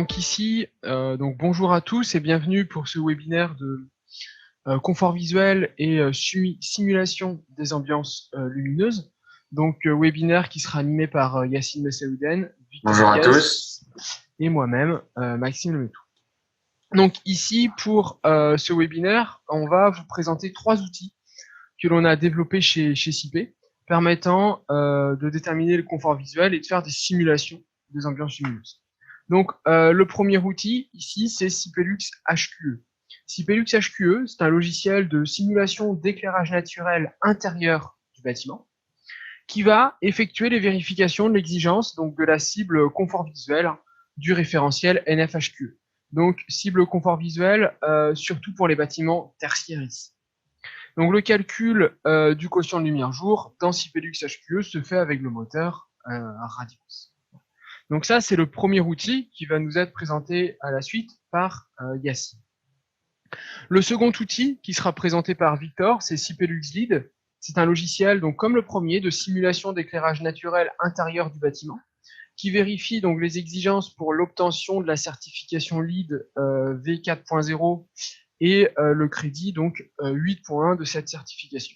Donc ici, bonjour à tous et bienvenue pour ce webinaire de confort visuel et simulation des ambiances lumineuses. Donc webinaire qui sera animé par Yacine Messaouden, Victor Bonjour à Guest tous. et moi-même, Maxime Lemetou. Donc ici, pour ce webinaire, on va vous présenter 3 outils que l'on a développés chez CIP, permettant de déterminer le confort visuel et de faire des simulations des ambiances lumineuses. Donc, le premier outil ici, c'est Cipelux HQE. Cipelux HQE, c'est un logiciel de simulation d'éclairage naturel intérieur du bâtiment qui va effectuer les vérifications de l'exigence donc de la cible confort visuel du référentiel NFHQE. Donc, cible confort visuel, surtout pour les bâtiments tertiaires ici. Donc, le calcul du quotient de lumière jour dans Cipelux HQE se fait avec le moteur Radiance. Donc ça, c'est le premier outil qui va nous être présenté à la suite par Yacine. Le second outil qui sera présenté par Victor, c'est Cipelux LEED. C'est un logiciel, donc comme le premier, de simulation d'éclairage naturel intérieur du bâtiment, qui vérifie donc les exigences pour l'obtention de la certification LEED V4.0 et le crédit donc 8.1 de cette certification.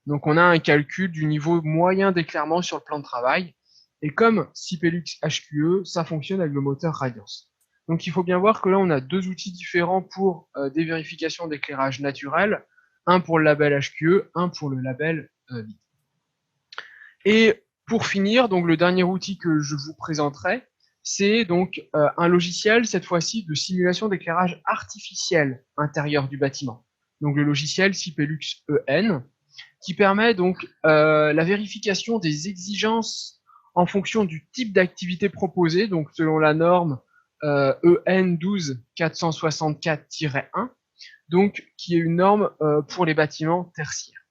Donc on a un calcul du niveau moyen d'éclairement sur le plan de travail. Et comme Cipelux HQE, ça fonctionne avec le moteur Radiance. Donc il faut bien voir que là, on a 2 outils différents pour des vérifications d'éclairage naturel. Un pour le label HQE, un pour le label LEED. Et pour finir, donc le dernier outil que je vous présenterai, c'est donc un logiciel, cette fois-ci, de simulation d'éclairage artificiel intérieur du bâtiment. Donc le logiciel Cipelux EN, qui permet donc la vérification des exigences en fonction du type d'activité proposée, donc selon la norme EN 12464-1, donc qui est une norme pour les bâtiments tertiaires.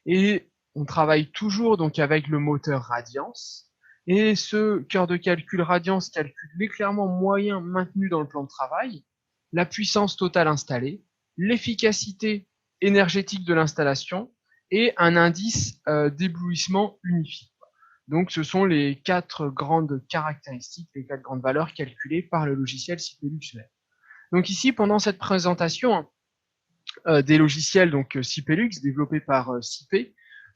Et on travaille toujours donc avec le moteur Radiance. Et ce cœur de calcul Radiance calcule l'éclairement moyen maintenu dans le plan de travail, la puissance totale installée, l'efficacité énergétique de l'installation et un indice d'éblouissement unifié. Donc ce sont les 4 grandes caractéristiques, les 4 grandes valeurs calculées par le logiciel Cipelux EN. Donc ici, pendant cette présentation des logiciels donc Cipelux développés par CIP,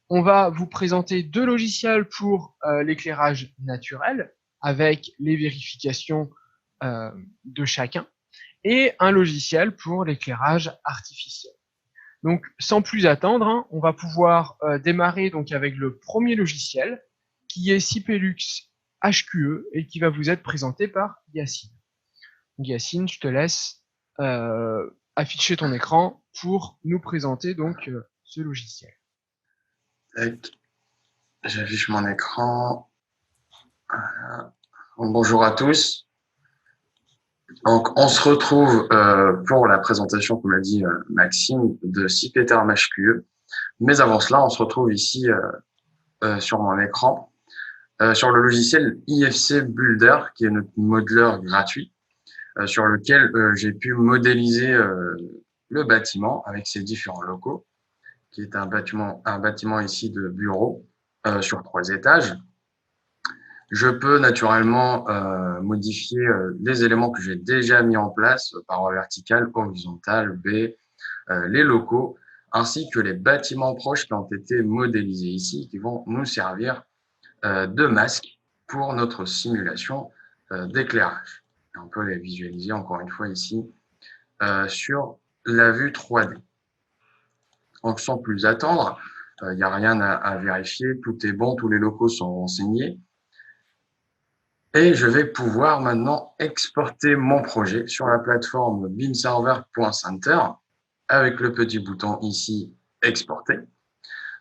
on va vous présenter 2 logiciels pour l'éclairage naturel avec les vérifications de chacun et un logiciel pour l'éclairage artificiel. Donc, sans plus attendre, on va pouvoir démarrer donc avec le premier logiciel qui est Cipelux HQE et qui va vous être présenté par Yacine. Donc, Yacine, je te laisse afficher ton écran pour nous présenter donc ce logiciel. J'affiche mon écran. Voilà. Bonjour à tous. Donc, on se retrouve pour la présentation, comme l'a dit Maxime, de CIP-Term HQE. Mais avant cela, on se retrouve ici sur mon écran, sur le logiciel IFC Builder, qui est notre modeleur gratuit, sur lequel j'ai pu modéliser le bâtiment avec ses différents locaux, qui est un bâtiment ici de bureau sur 3 étages. Je peux naturellement modifier les éléments que j'ai déjà mis en place, parois verticales, horizontales, baies, les locaux, ainsi que les bâtiments proches qui ont été modélisés ici, qui vont nous servir de masque pour notre simulation d'éclairage. On peut les visualiser encore une fois ici sur la vue 3D. Donc sans plus attendre, il n'y a rien à vérifier, tout est bon, tous les locaux sont renseignés. Et je vais pouvoir maintenant exporter mon projet sur la plateforme beamserver.center avec le petit bouton ici « Exporter ».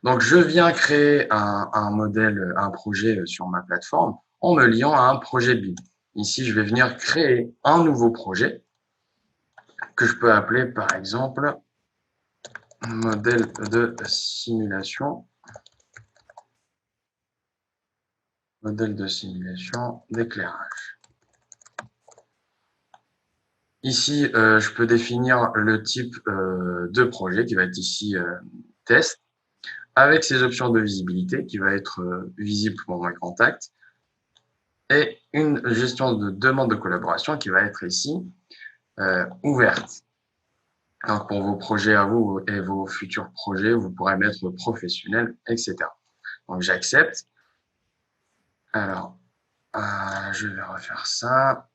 Donc, je viens créer un projet sur ma plateforme en me liant à un projet BIM. Ici, je vais venir créer un nouveau projet que je peux appeler par exemple modèle de simulation. Modèle de simulation d'éclairage. Ici, je peux définir le type de projet qui va être ici test, avec ses options de visibilité qui va être visible pour mon contact, et une gestion de demande de collaboration qui va être ici ouverte. Donc, pour vos projets à vous et vos futurs projets, vous pourrez mettre professionnel, etc. Donc, j'accepte. Alors, je vais refaire ça.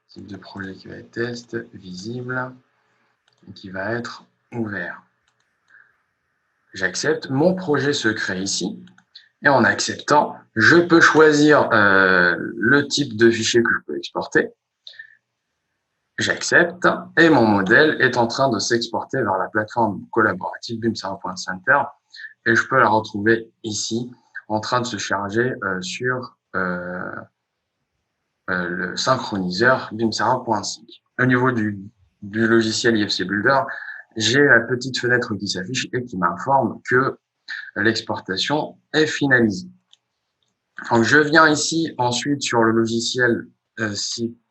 Type de projet qui va être test, visible, et qui va être ouvert. J'accepte. Mon projet se crée ici. Et en acceptant, je peux choisir le type de fichier que je peux exporter. J'accepte et mon modèle est en train de s'exporter vers la plateforme collaborative bimserver.center et je peux la retrouver ici en train de se charger sur le synchroniseur bimserver.sync. Au niveau du logiciel IFC Builder, j'ai la petite fenêtre qui s'affiche et qui m'informe que l'exportation est finalisée. Donc, je viens ici ensuite sur le logiciel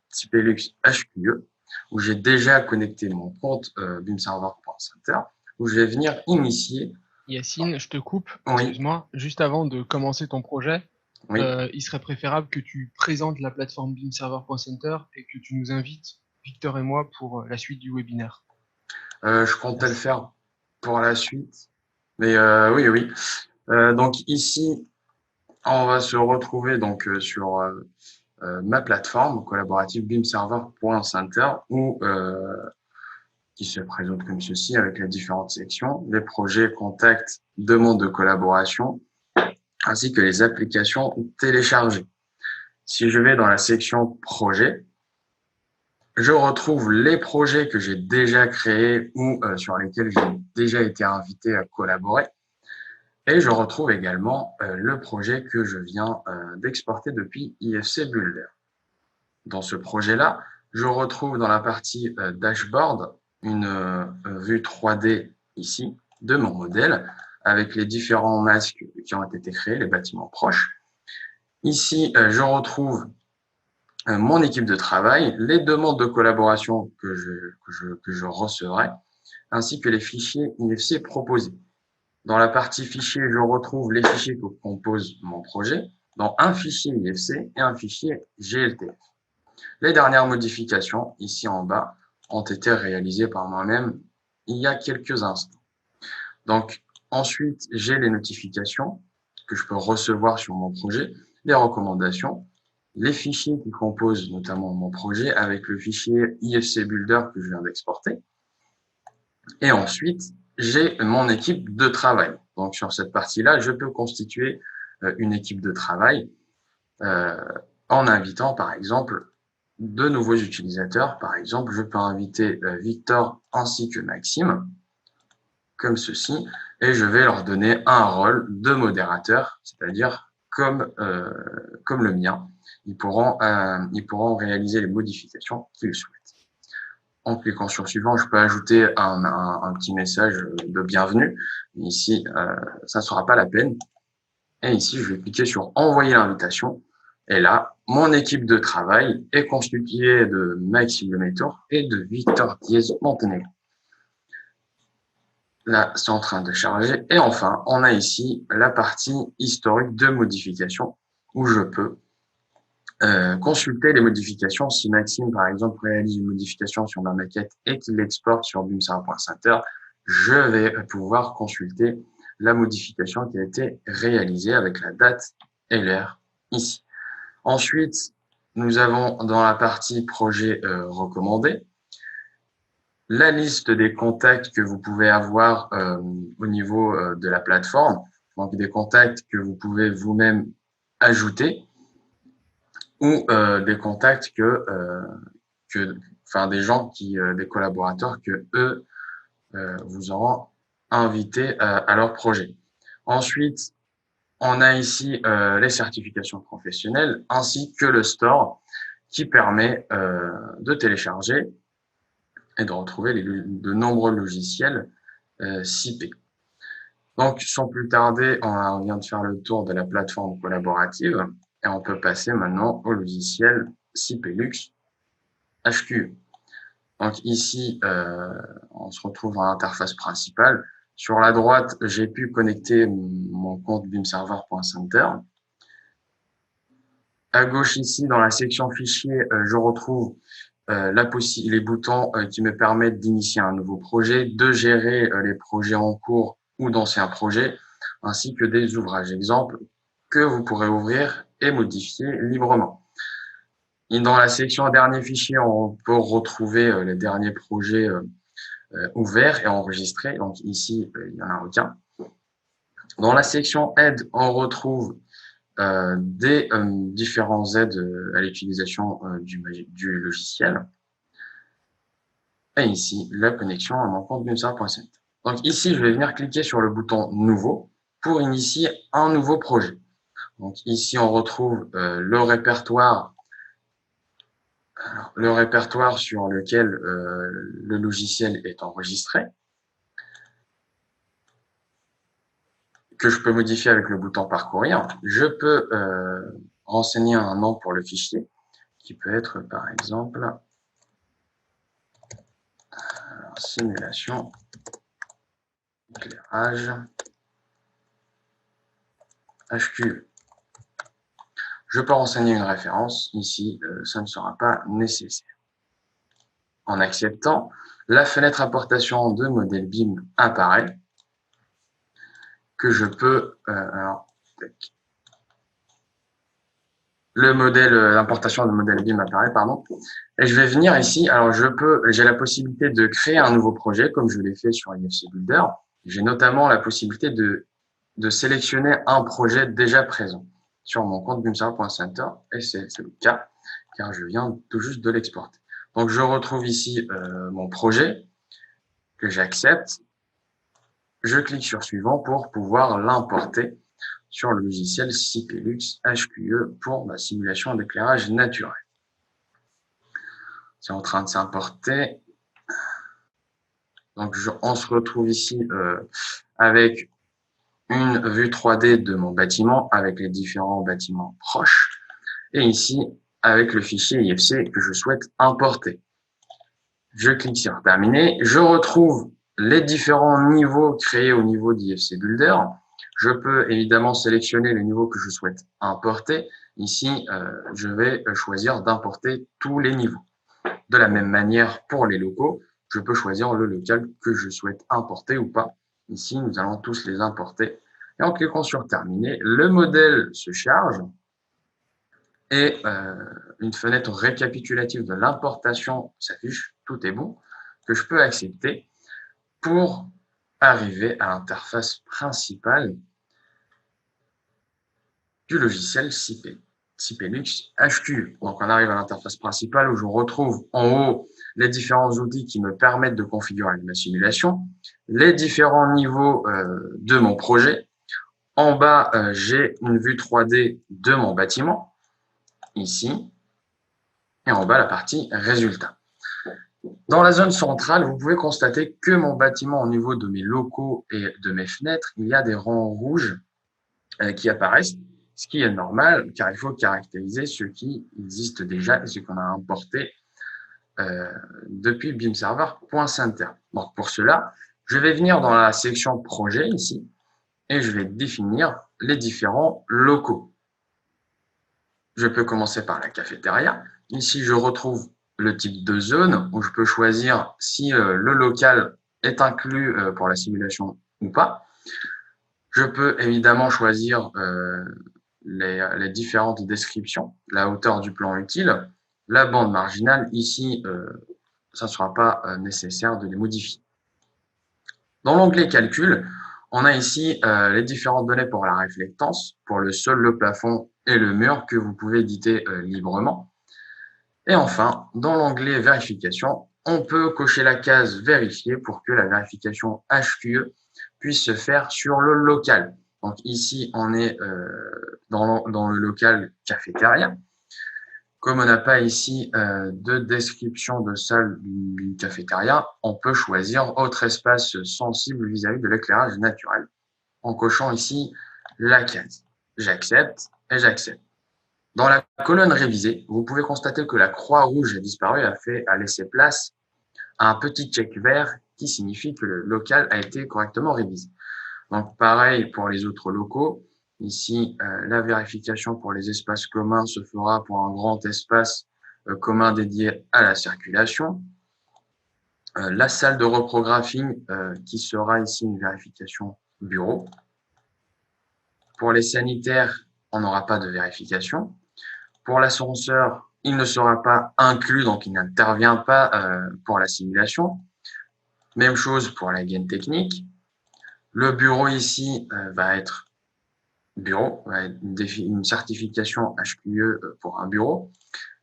Cipelux HQE où j'ai déjà connecté mon compte bimserver.center où je vais venir initier. Yacine, je te coupe, Oui, excuse-moi, juste avant de commencer ton projet, oui. il serait préférable que tu présentes la plateforme bimserver.center et que tu nous invites, Victor et moi, pour la suite du webinaire. Je comptais le faire pour la suite. Mais oui, oui. Donc ici, on va se retrouver donc sur ma plateforme collaborative bimserver.center où qui se présente comme ceci avec les différentes sections, les projets, contacts, demandes de collaboration, ainsi que les applications téléchargées. Si je vais dans la section projet, je retrouve les projets que j'ai déjà créés ou sur lesquels j'ai déjà été invité à collaborer. Et je retrouve également le projet que je viens d'exporter depuis IFC Builder. Dans ce projet-là, je retrouve dans la partie dashboard une vue 3D ici de mon modèle avec les différents masques qui ont été créés, les bâtiments proches. Ici, je retrouve mon équipe de travail, les demandes de collaboration que je recevrai, ainsi que les fichiers IFC proposés. Dans la partie fichiers, je retrouve les fichiers que compose mon projet dans un fichier IFC et un fichier GLTF. Les dernières modifications, ici en bas, ont été réalisées par moi-même il y a quelques instants. Donc, ensuite, j'ai les notifications que je peux recevoir sur mon projet, les recommandations, les fichiers qui composent notamment mon projet avec le fichier IFC Builder que je viens d'exporter. Et ensuite, j'ai mon équipe de travail. Donc, sur cette partie-là, je peux constituer une équipe de travail en invitant, par exemple, de nouveaux utilisateurs. Par exemple, je peux inviter Victor ainsi que Maxime, comme ceci, et je vais leur donner un rôle de modérateur, c'est-à-dire comme le mien. Ils pourront réaliser les modifications qu'ils souhaitent. En cliquant sur suivant, je peux ajouter un petit message de bienvenue. Ici, ça ne sera pas la peine. Et ici, je vais cliquer sur envoyer l'invitation. Et là, mon équipe de travail est constituée de Maxime Lemaitre et de Victor Diez Montenegro. Là, c'est en train de charger. Et enfin, on a ici la partie historique de modification où je peux consulter les modifications. Si Maxime, par exemple, réalise une modification sur ma maquette et qu'il l'exporte sur bimserver.center, je vais pouvoir consulter la modification qui a été réalisée avec la date et l'heure ici. Ensuite, nous avons dans la partie projet recommandé la liste des contacts que vous pouvez avoir au niveau de la plateforme, donc des contacts que vous pouvez vous-même ajouter ou des contacts des gens des collaborateurs que eux vous auront invité à leur projet. Ensuite, on a ici les certifications professionnelles ainsi que le store qui permet de télécharger et de retrouver de nombreux logiciels CIP. Donc, sans plus tarder, on vient de faire le tour de la plateforme collaborative et on peut passer maintenant au logiciel Cipelux HQ. Donc ici, on se retrouve à l'interface principale Sur la droite, j'ai pu connecter mon compte beamserver.center. À gauche ici, dans la section fichier, je retrouve les boutons qui me permettent d'initier un nouveau projet, de gérer les projets en cours ou d'anciens projets, ainsi que des ouvrages exemples que vous pourrez ouvrir et modifier librement. Et dans la section dernier fichier, on peut retrouver les derniers projets ouverts et enregistrés. Donc ici, il n'y en a aucun. Dans la section aide, on retrouve des différents aides à l'utilisation du logiciel. Et ici, la connexion à mon compte beamserver.center. Donc ici, je vais venir cliquer sur le bouton Nouveau pour initier un nouveau projet. Donc ici, on retrouve le répertoire sur lequel le logiciel est enregistré, que je peux modifier avec le bouton Parcourir. Je peux renseigner un nom pour le fichier, qui peut être par exemple simulation éclairage HQE. Je peux renseigner une référence. Ici, ça ne sera pas nécessaire. En acceptant, la fenêtre importation de modèle BIM apparaît, que je peux... l'importation de modèle BIM apparaît, pardon. Et je vais venir ici. Alors, j'ai la possibilité de créer un nouveau projet, comme je l'ai fait sur IFC Builder. J'ai notamment la possibilité de sélectionner un projet déjà présent sur mon compte beamserver.center, et c'est le cas, car je viens tout juste de l'exporter. Donc, je retrouve ici mon projet que j'accepte. Je clique sur Suivant pour pouvoir l'importer sur le logiciel Cipelux HQE pour ma simulation d'éclairage naturel. C'est en train de s'importer. Donc, on se retrouve ici avec une vue 3D de mon bâtiment avec les différents bâtiments proches. Et ici, avec le fichier IFC que je souhaite importer. Je clique sur Terminer. Je retrouve les différents niveaux créés au niveau d'IFC Builder. Je peux évidemment sélectionner le niveau que je souhaite importer. Ici, je vais choisir d'importer tous les niveaux. De la même manière, pour les locaux, je peux choisir le local que je souhaite importer ou pas. Ici, nous allons tous les importer. Et en cliquant sur Terminer, le modèle se charge et une fenêtre récapitulative de l'importation s'affiche. Tout est bon, que je peux accepter pour arriver à l'interface principale du logiciel Cipelux HQE. Donc, on arrive à l'interface principale où je retrouve en haut les différents outils qui me permettent de configurer ma simulation, les différents niveaux de mon projet. En bas, j'ai une vue 3D de mon bâtiment, ici, et en bas, la partie résultats. Dans la zone centrale, vous pouvez constater que mon bâtiment, au niveau de mes locaux et de mes fenêtres, il y a des rangs rouges qui apparaissent, ce qui est normal, car il faut caractériser ce qui existe déjà et ce qu'on a importé depuis beamserver.center. Donc, pour cela, je vais venir dans la section projet ici et je vais définir les différents locaux. Je peux commencer par la cafétéria. Ici, je retrouve le type de zone où je peux choisir si le local est inclus pour la simulation ou pas. Je peux évidemment choisir les différentes descriptions, la hauteur du plan utile, la bande marginale. Ici, ça ne sera pas nécessaire de les modifier. Dans l'onglet Calcul, on a ici les différentes données pour la réflectance, pour le sol, le plafond et le mur que vous pouvez éditer librement. Et enfin, dans l'onglet Vérification, on peut cocher la case Vérifier pour que la vérification HQE puisse se faire sur le local. Donc ici, on est dans le local cafétéria. Comme on n'a pas ici de description de salle d'une cafétéria, on peut choisir autre espace sensible vis-à-vis de l'éclairage naturel en cochant ici la case. J'accepte et j'accepte. Dans la colonne révisée, vous pouvez constater que la croix rouge a disparu, a laissé place à un petit check vert qui signifie que le local a été correctement révisé. Donc, pareil pour les autres locaux. Ici, la vérification pour les espaces communs se fera pour un grand espace commun dédié à la circulation. La salle de reprographing qui sera ici une vérification bureau. Pour les sanitaires, on n'aura pas de vérification. Pour l'ascenseur, il ne sera pas inclus, donc il n'intervient pas pour la simulation. Même chose pour la gaine technique. Le bureau ici va être bureau, va être une certification HQE pour un bureau.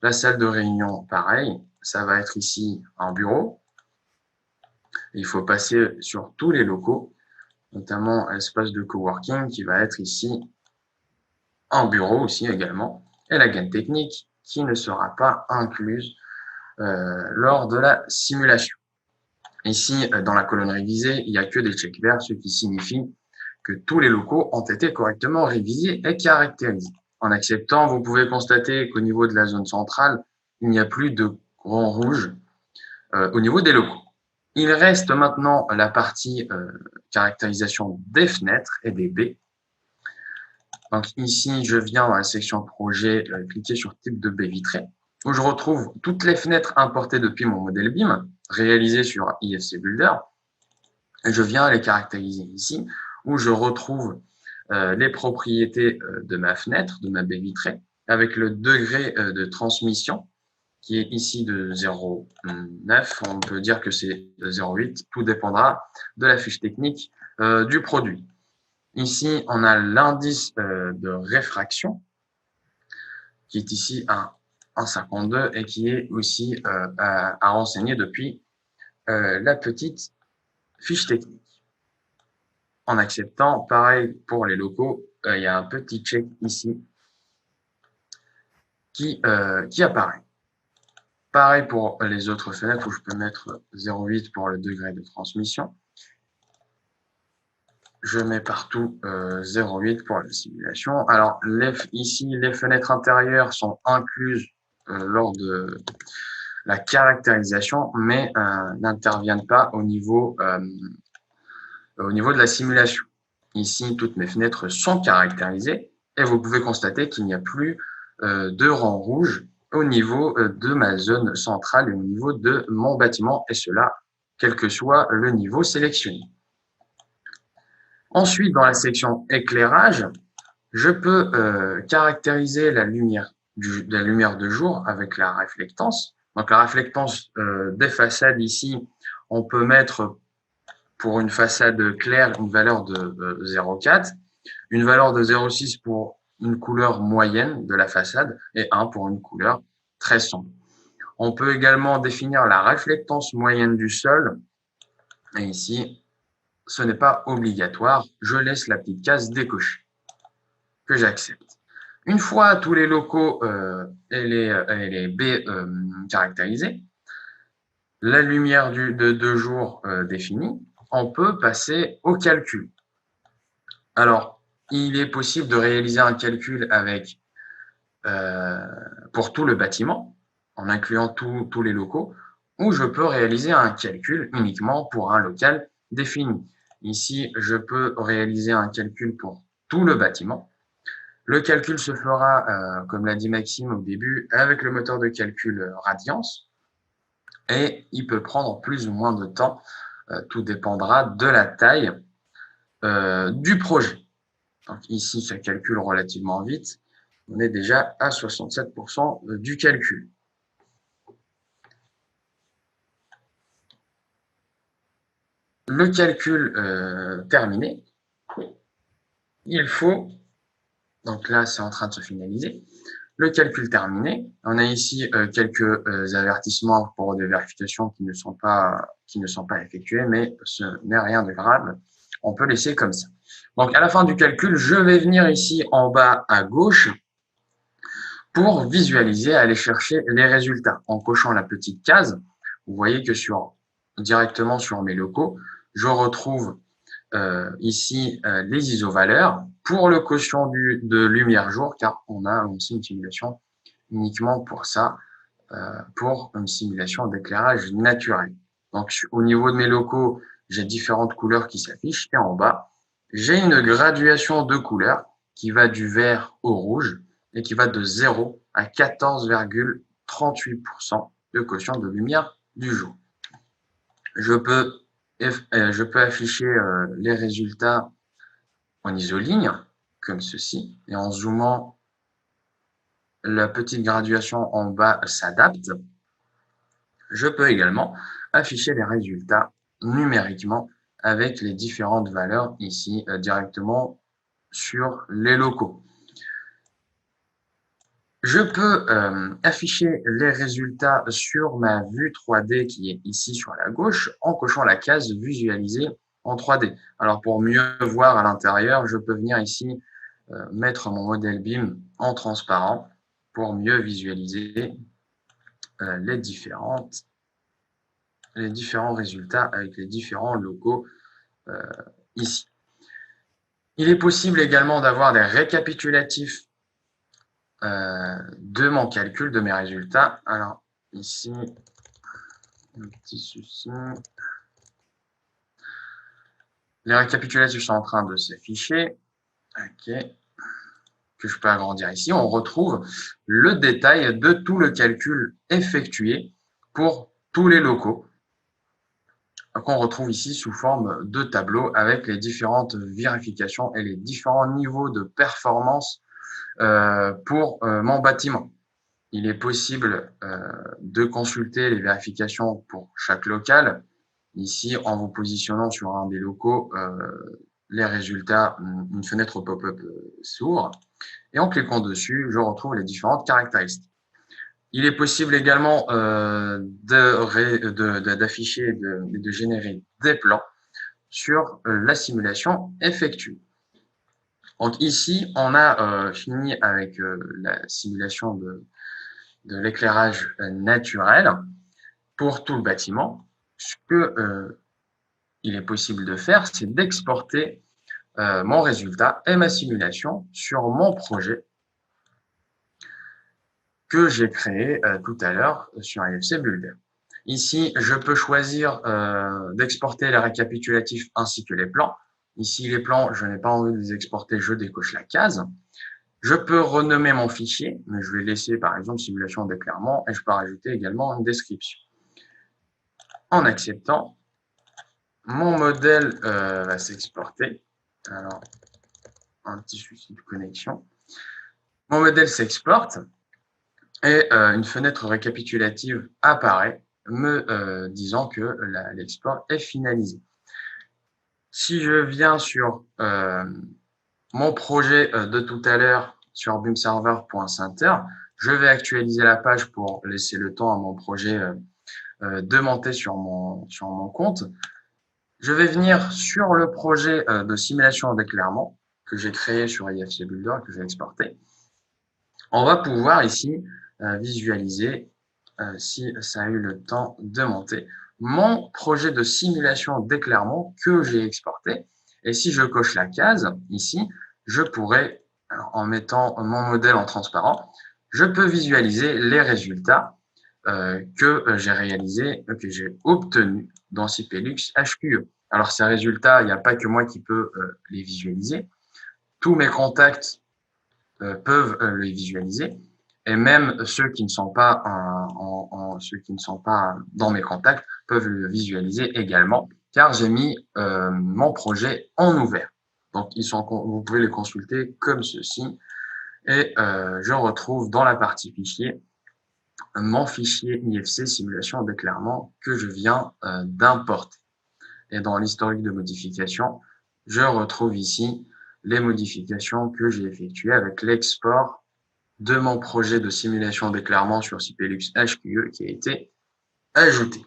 La salle de réunion, pareil, ça va être ici un bureau. Il faut passer sur tous les locaux, notamment l'espace de coworking qui va être ici un bureau aussi également. Et la gaine technique qui ne sera pas incluse lors de la simulation. Ici, dans la colonne révisée, il n'y a que des checks verts, ce qui signifie que tous les locaux ont été correctement révisés et caractérisés. En acceptant, vous pouvez constater qu'au niveau de la zone centrale, il n'y a plus de rond rouge au niveau des locaux. Il reste maintenant la partie caractérisation des fenêtres et des baies. Donc ici, je viens dans la section projet, cliquer sur type de baie vitrée, où je retrouve toutes les fenêtres importées depuis mon modèle BIM, réalisées sur IFC Builder. Et je viens les caractériser ici, où je retrouve les propriétés de ma fenêtre, de ma baie vitrée, avec le degré de transmission, qui est ici de 0,9. On peut dire que c'est 0,8. Tout dépendra de la fiche technique du produit. Ici, on a l'indice de réfraction, qui est ici à 1,52 et qui est aussi à renseigner depuis la petite fiche technique. En acceptant, pareil pour les locaux, il y a un petit check ici qui apparaît. Pareil pour les autres fenêtres où je peux mettre 0,8 pour le degré de transmission. Je mets partout 0,8 pour la simulation. Alors, ici, les fenêtres intérieures sont incluses lors de la caractérisation, mais n'interviennent pas au niveau de la simulation. Ici, toutes mes fenêtres sont caractérisées et vous pouvez constater qu'il n'y a plus de rang rouge au niveau de ma zone centrale et au niveau de mon bâtiment, et cela, quel que soit le niveau sélectionné. Ensuite, dans la section éclairage, je peux caractériser la lumière de jour avec la réflectance. Donc, la réflectance des façades ici, on peut mettre pour une façade claire une valeur de 0,4, une valeur de 0,6 pour une couleur moyenne de la façade et 1 pour une couleur très sombre. On peut également définir la réflectance moyenne du sol. Et ici, ce n'est pas obligatoire. Je laisse la petite case décochée que j'accepte. Une fois tous les locaux et les baies caractérisés, la lumière de jour définie, on peut passer au calcul. Alors, il est possible de réaliser un calcul avec pour tout le bâtiment, en incluant tous les locaux, ou je peux réaliser un calcul uniquement pour un local défini. Ici, je peux réaliser un calcul pour tout le bâtiment. Le calcul se fera, comme l'a dit Maxime au début, avec le moteur de calcul Radiance, et il peut prendre plus ou moins de temps. Tout dépendra de la taille du projet. Donc ici, ça calcule relativement vite. On est déjà à 67% du calcul. Le calcul terminé, il faut, donc là c'est en train de se finaliser, le calcul terminé, on a ici quelques avertissements pour des vérifications qui ne sont pas effectuées, mais ce n'est rien de grave, on peut laisser comme ça. Donc à la fin du calcul, je vais venir ici en bas à gauche pour visualiser, aller chercher les résultats. En cochant la petite case, vous voyez que directement sur mes locaux, je retrouve ici les isovaleurs pour le quotient de lumière jour, car on a aussi une simulation uniquement pour ça, pour une simulation d'éclairage naturel. Donc, au niveau de mes locaux, j'ai différentes couleurs qui s'affichent. Et en bas, j'ai une graduation de couleurs qui va du vert au rouge et qui va de 0 à 14,38% de quotient de lumière du jour. Je peux afficher les résultats en isoligne, comme ceci, et en zoomant, la petite graduation en bas s'adapte. Je peux également afficher les résultats numériquement avec les différentes valeurs ici directement sur les locaux. Je peux afficher les résultats sur ma vue 3D qui est ici sur la gauche en cochant la case visualiser en 3D. Alors pour mieux voir à l'intérieur, je peux venir ici mettre mon modèle BIM en transparent pour mieux visualiser les différents résultats avec les différents logos ici. Il est possible également d'avoir des récapitulatifs de mon calcul, de mes résultats. Alors, ici, un petit souci. Les récapitulatifs sont en train de s'afficher. OK. Que je peux agrandir ici. On retrouve le détail de tout le calcul effectué pour tous les locaux qu'on retrouve ici sous forme de tableau avec les différentes vérifications et les différents niveaux de performance pour mon bâtiment. Il est possible de consulter les vérifications pour chaque local. Ici, en vous positionnant sur un des locaux, les résultats, une fenêtre pop-up s'ouvre. Et en cliquant dessus, je retrouve les différentes caractéristiques. Il est possible également d'afficher et de générer des plans sur la simulation effectuée. Donc ici, on a fini avec la simulation de l'éclairage naturel pour tout le bâtiment. Ce que il est possible de faire, c'est d'exporter mon résultat et ma simulation sur mon projet que j'ai créé tout à l'heure sur IFC Builder. Ici, je peux choisir d'exporter les récapitulatifs ainsi que les plans. Ici, les plans, je n'ai pas envie de les exporter, je décoche la case. Je peux renommer mon fichier, mais je vais laisser par exemple simulation d'éclairement et je peux rajouter également une description. En acceptant, mon modèle va s'exporter. Alors, un petit souci de connexion. Mon modèle s'exporte et une fenêtre récapitulative apparaît me disant que l'export est finalisé. Si je viens sur mon projet de tout à l'heure sur bimserver.center, je vais actualiser la page pour laisser le temps à mon projet de monter sur mon compte. Je vais venir sur le projet de simulation d'éclairement que j'ai créé sur IFC Builder, que j'ai exporté. On va pouvoir ici visualiser, si ça a eu le temps de monter, mon projet de simulation d'éclairement que j'ai exporté. Et si je coche la case ici, je pourrais, en mettant mon modèle en transparent, je peux visualiser les résultats que j'ai réalisés, que j'ai obtenus dans Cipelux HQE. Alors ces résultats, il n'y a pas que moi qui peux les visualiser. Tous mes contacts peuvent les visualiser. Et même ceux qui ne sont pas dans mes contacts peuvent le visualiser également, car j'ai mis mon projet en ouvert. Donc vous pouvez les consulter comme ceci. Et je retrouve dans la partie fichier mon fichier IFC simulation d'éclairement que je viens d'importer. Et dans l'historique de modification, je retrouve ici les modifications que j'ai effectuées avec l'export de mon projet de simulation d'éclairement sur Cipelux HQE qui a été ajouté.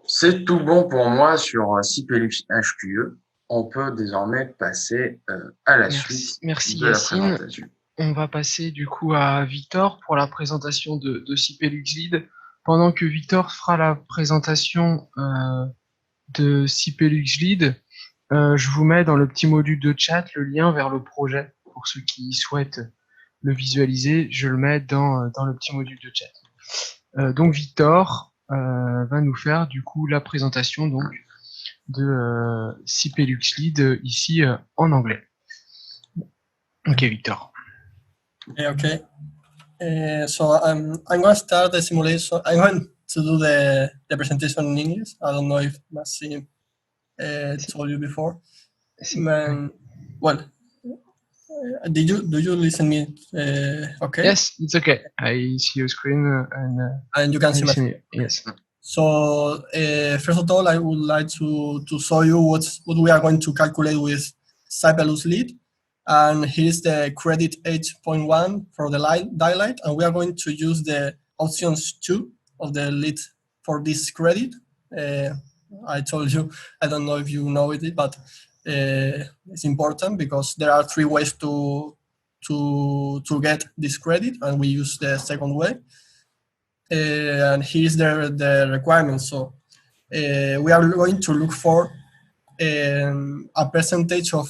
C'est tout bon pour moi sur Cipelux HQE. On peut désormais passer à la suite de la présentation. On va passer du coup à Victor pour la présentation de Cipelux Lead. Pendant que Victor fera la présentation de Cipelux Lead, je vous mets dans le petit module de chat le lien vers le projet pour ceux qui souhaitent le visualiser. Je le mets dans le petit module de chat. Donc Victor, va nous faire du coup la présentation donc de CP LuxLead ici en anglais. Ok, Victor. Okay. So I'm going to start the simulation. I'm going to do the presentation in English. I don't know if Maxime told you before. Well, do you listen me? Okay. Yes, it's okay. I see your screen and you can see my. Yes. So first of all, I would like to show you what we are going to calculate with CyberLuxLead. And here's the credit 8.1 for the daylight, and we are going to use the options 2 of the lead for this credit. I told you, I don't know if you know it, but it's important because there are 3 ways to get this credit, and we use the second way. And here's the requirements. So we are going to look for a percentage of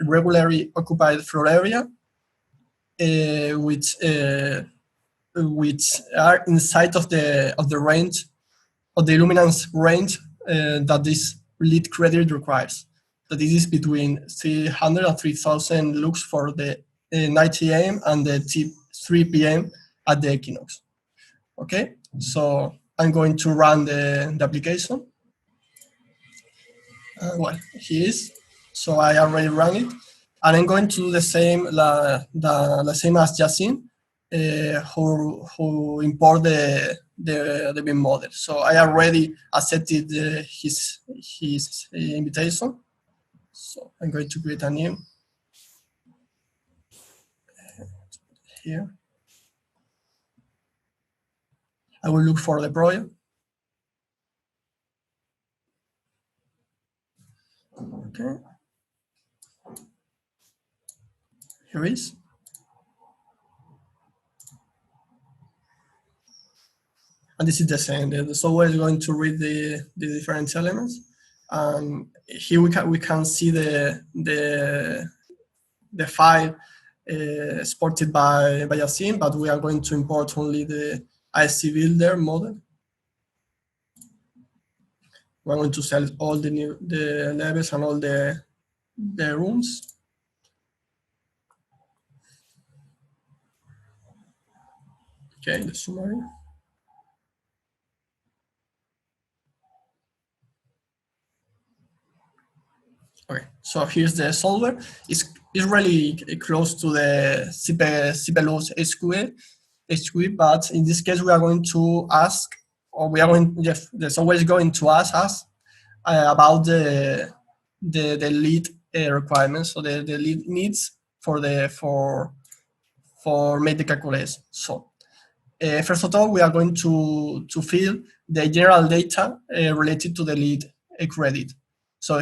regularly occupied floor area, which are inside of the range of the luminance range that this lead credit requires. That this is between 300 and 3000 lux for the 9 a.m. and the 3 p.m. at the equinox. Okay, so I'm going to run the application. Well, here is. So I already ran it, and I'm going to do the same, the same as Yasin, who import the BIM model. So I already accepted his invitation. So I'm going to create a new here. I will look for the project. Okay. Here is. And this is the same. The software is going to read the different elements. And here we can see the file exported by Yasin, but we are going to import only the IC Builder model. We're going to select all the levels and all the rooms. Okay, the summary. Okay, so here's the solver. It's really close to the CPLUX HQ, but in this case we are going to ask, or we are going, the software is going to ask us about the lead requirements, so the lead needs for make the calculation. So first of all, we are going to fill the general data related to the lead credit. So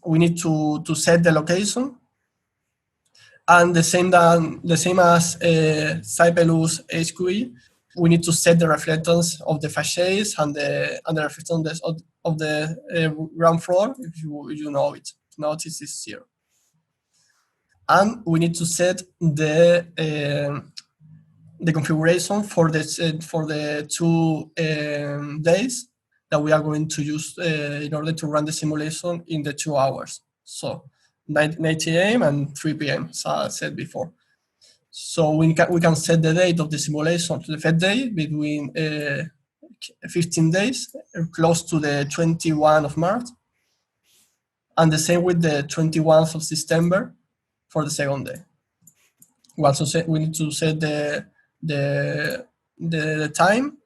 we need to set the location, and the same as CyberLuX HQE, we need to set the reflectance of the facades and the reflectance of the ground floor, if you know it. If not, it is 0. And we need to set the configuration for the 2 days that we are going to use in order to run the simulation in the 2 hours. So 9 a.m. and 3 p.m. as I said before. So we can set the date of the simulation to the first day between 15 days, close to the 21 of March, and the same with the 21st of September for the second day. We also we need to set the time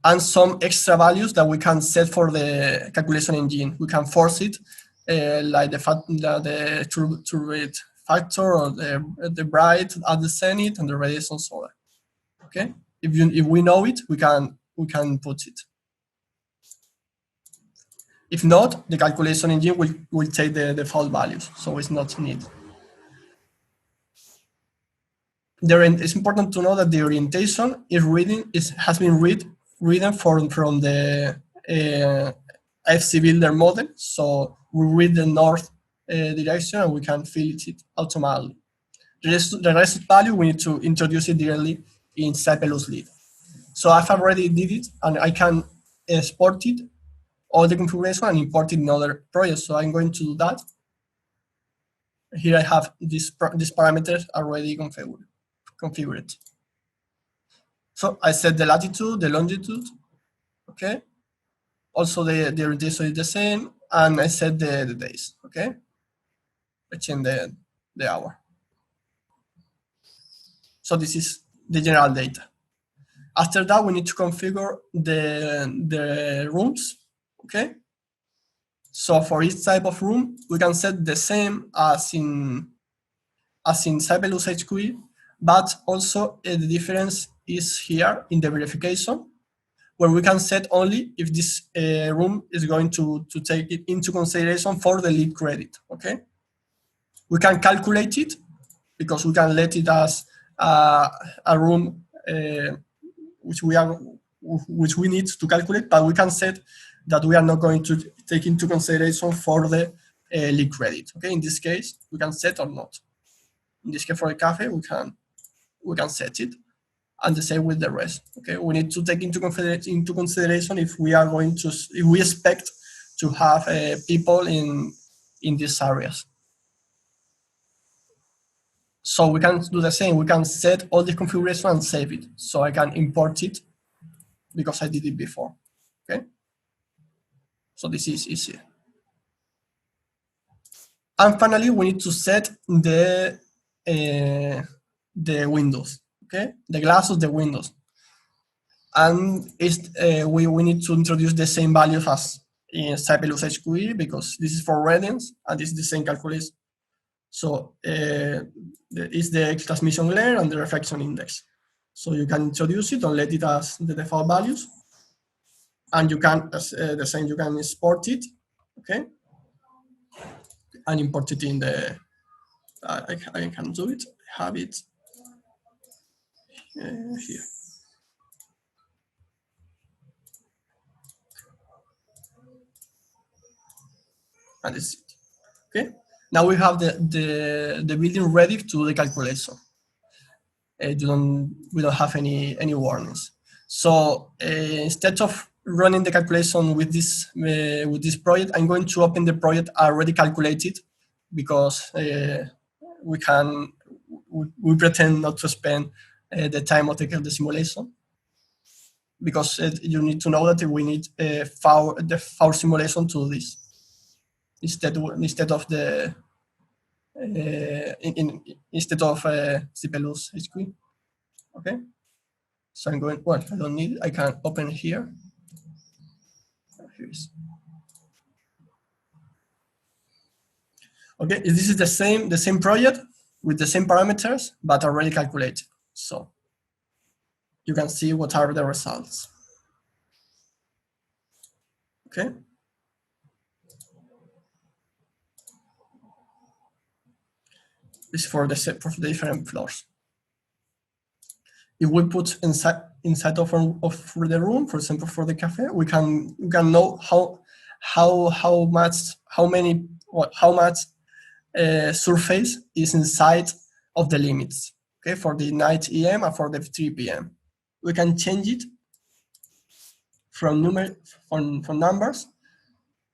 and some extra values that we can set for the calculation engine. We can force it, like the true rate factor, or the bright at the zenith and the radiation solar. Okay, if we know it, we can put it. If not, the calculation engine will take the default values, so it's not needed. It's important to know that the orientation has been written from the FC Builder model. So we read the north direction and we can fill it automatically. The rest value we need to introduce it directly in CyberLuxLead. So I've already did it, and I can export it, all the configuration, and import it in other projects. So I'm going to do that. Here I have these parameters already configured. So I set the latitude, the longitude, okay? Also the orientation is the same, and I set the days, okay? I change the hour. So this is the general data. After that, we need to configure the rooms, okay? So for each type of room, we can set the same as in Sibelius HQE, but also the difference is here in the verification, where we can set only if this room is going to take it into consideration for the lead credit, okay? We can calculate it because we can let it as a room which we need to calculate, but we can set that we are not going to take into consideration for the lead credit, okay? In this case, we can set or not. In this case, for the cafe, we can set it, and the same with the rest. Okay, we need to take into consideration if we are going to, if we expect to have people in these areas. So we can do the same. We can set all the configuration and save it. So I can import it because I did it before. Okay, so this is easy. And finally, we need to set the windows. Okay, the glass of the windows, and we need to introduce the same values as in Sibelius HQE because this is for readings and this is the same calculation. So it's the transmission layer and the reflection index. So you can introduce it and let it as the default values, and you can the same, you can export it, okay, and import it in the. I can do it. I have it. Here. And this is it. Okay. Now we have the building ready to the calculation. We don't have any warnings. So instead of running the calculation with this project, I'm going to open the project already calculated because we pretend not to spend the time of the simulation, because you need to know that we need the FAUR simulation to this instead of the instead of Sibelius HQE. Okay, so I'm going. Well, I don't need it. I can open here. Here it is. Okay, this is the same project with the same parameters, but already calculated. So you can see what are the results. Okay. This is for the different floors. If we put inside of the room, for example, for the cafe, we can know how much surface is inside of the limits. Okay, for the 9 AM and for the 3 PM, we can change it from numbers,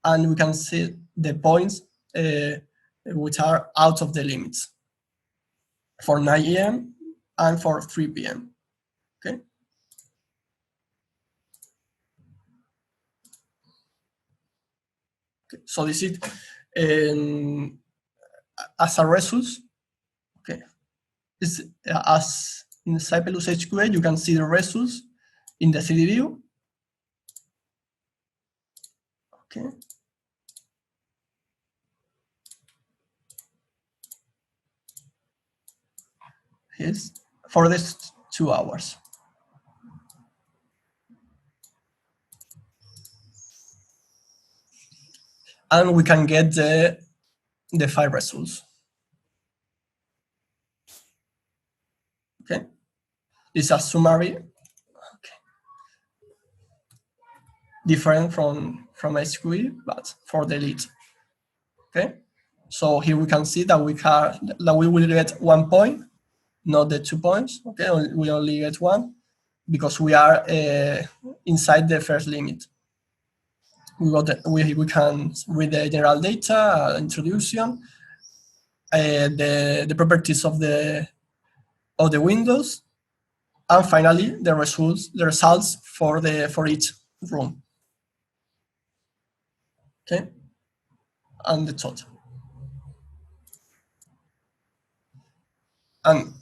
and we can see the points which are out of the limits for 9 AM and for 3 PM. Okay. So this is as a result. Okay, it's as in Sibelius HQE, you can see the results in the 3D view. Okay. Yes, for this 2 hours. And we can get the 5 results. Okay, it's a summary. Okay. Different from HQE, but for the lead. Okay, so here we can see that we will get 1 point, not the 2 points. Okay, we only get 1, because we are inside the first limit. We can read the general data, introduction, the properties of the windows, and finally the results for each room. Okay, and the total. And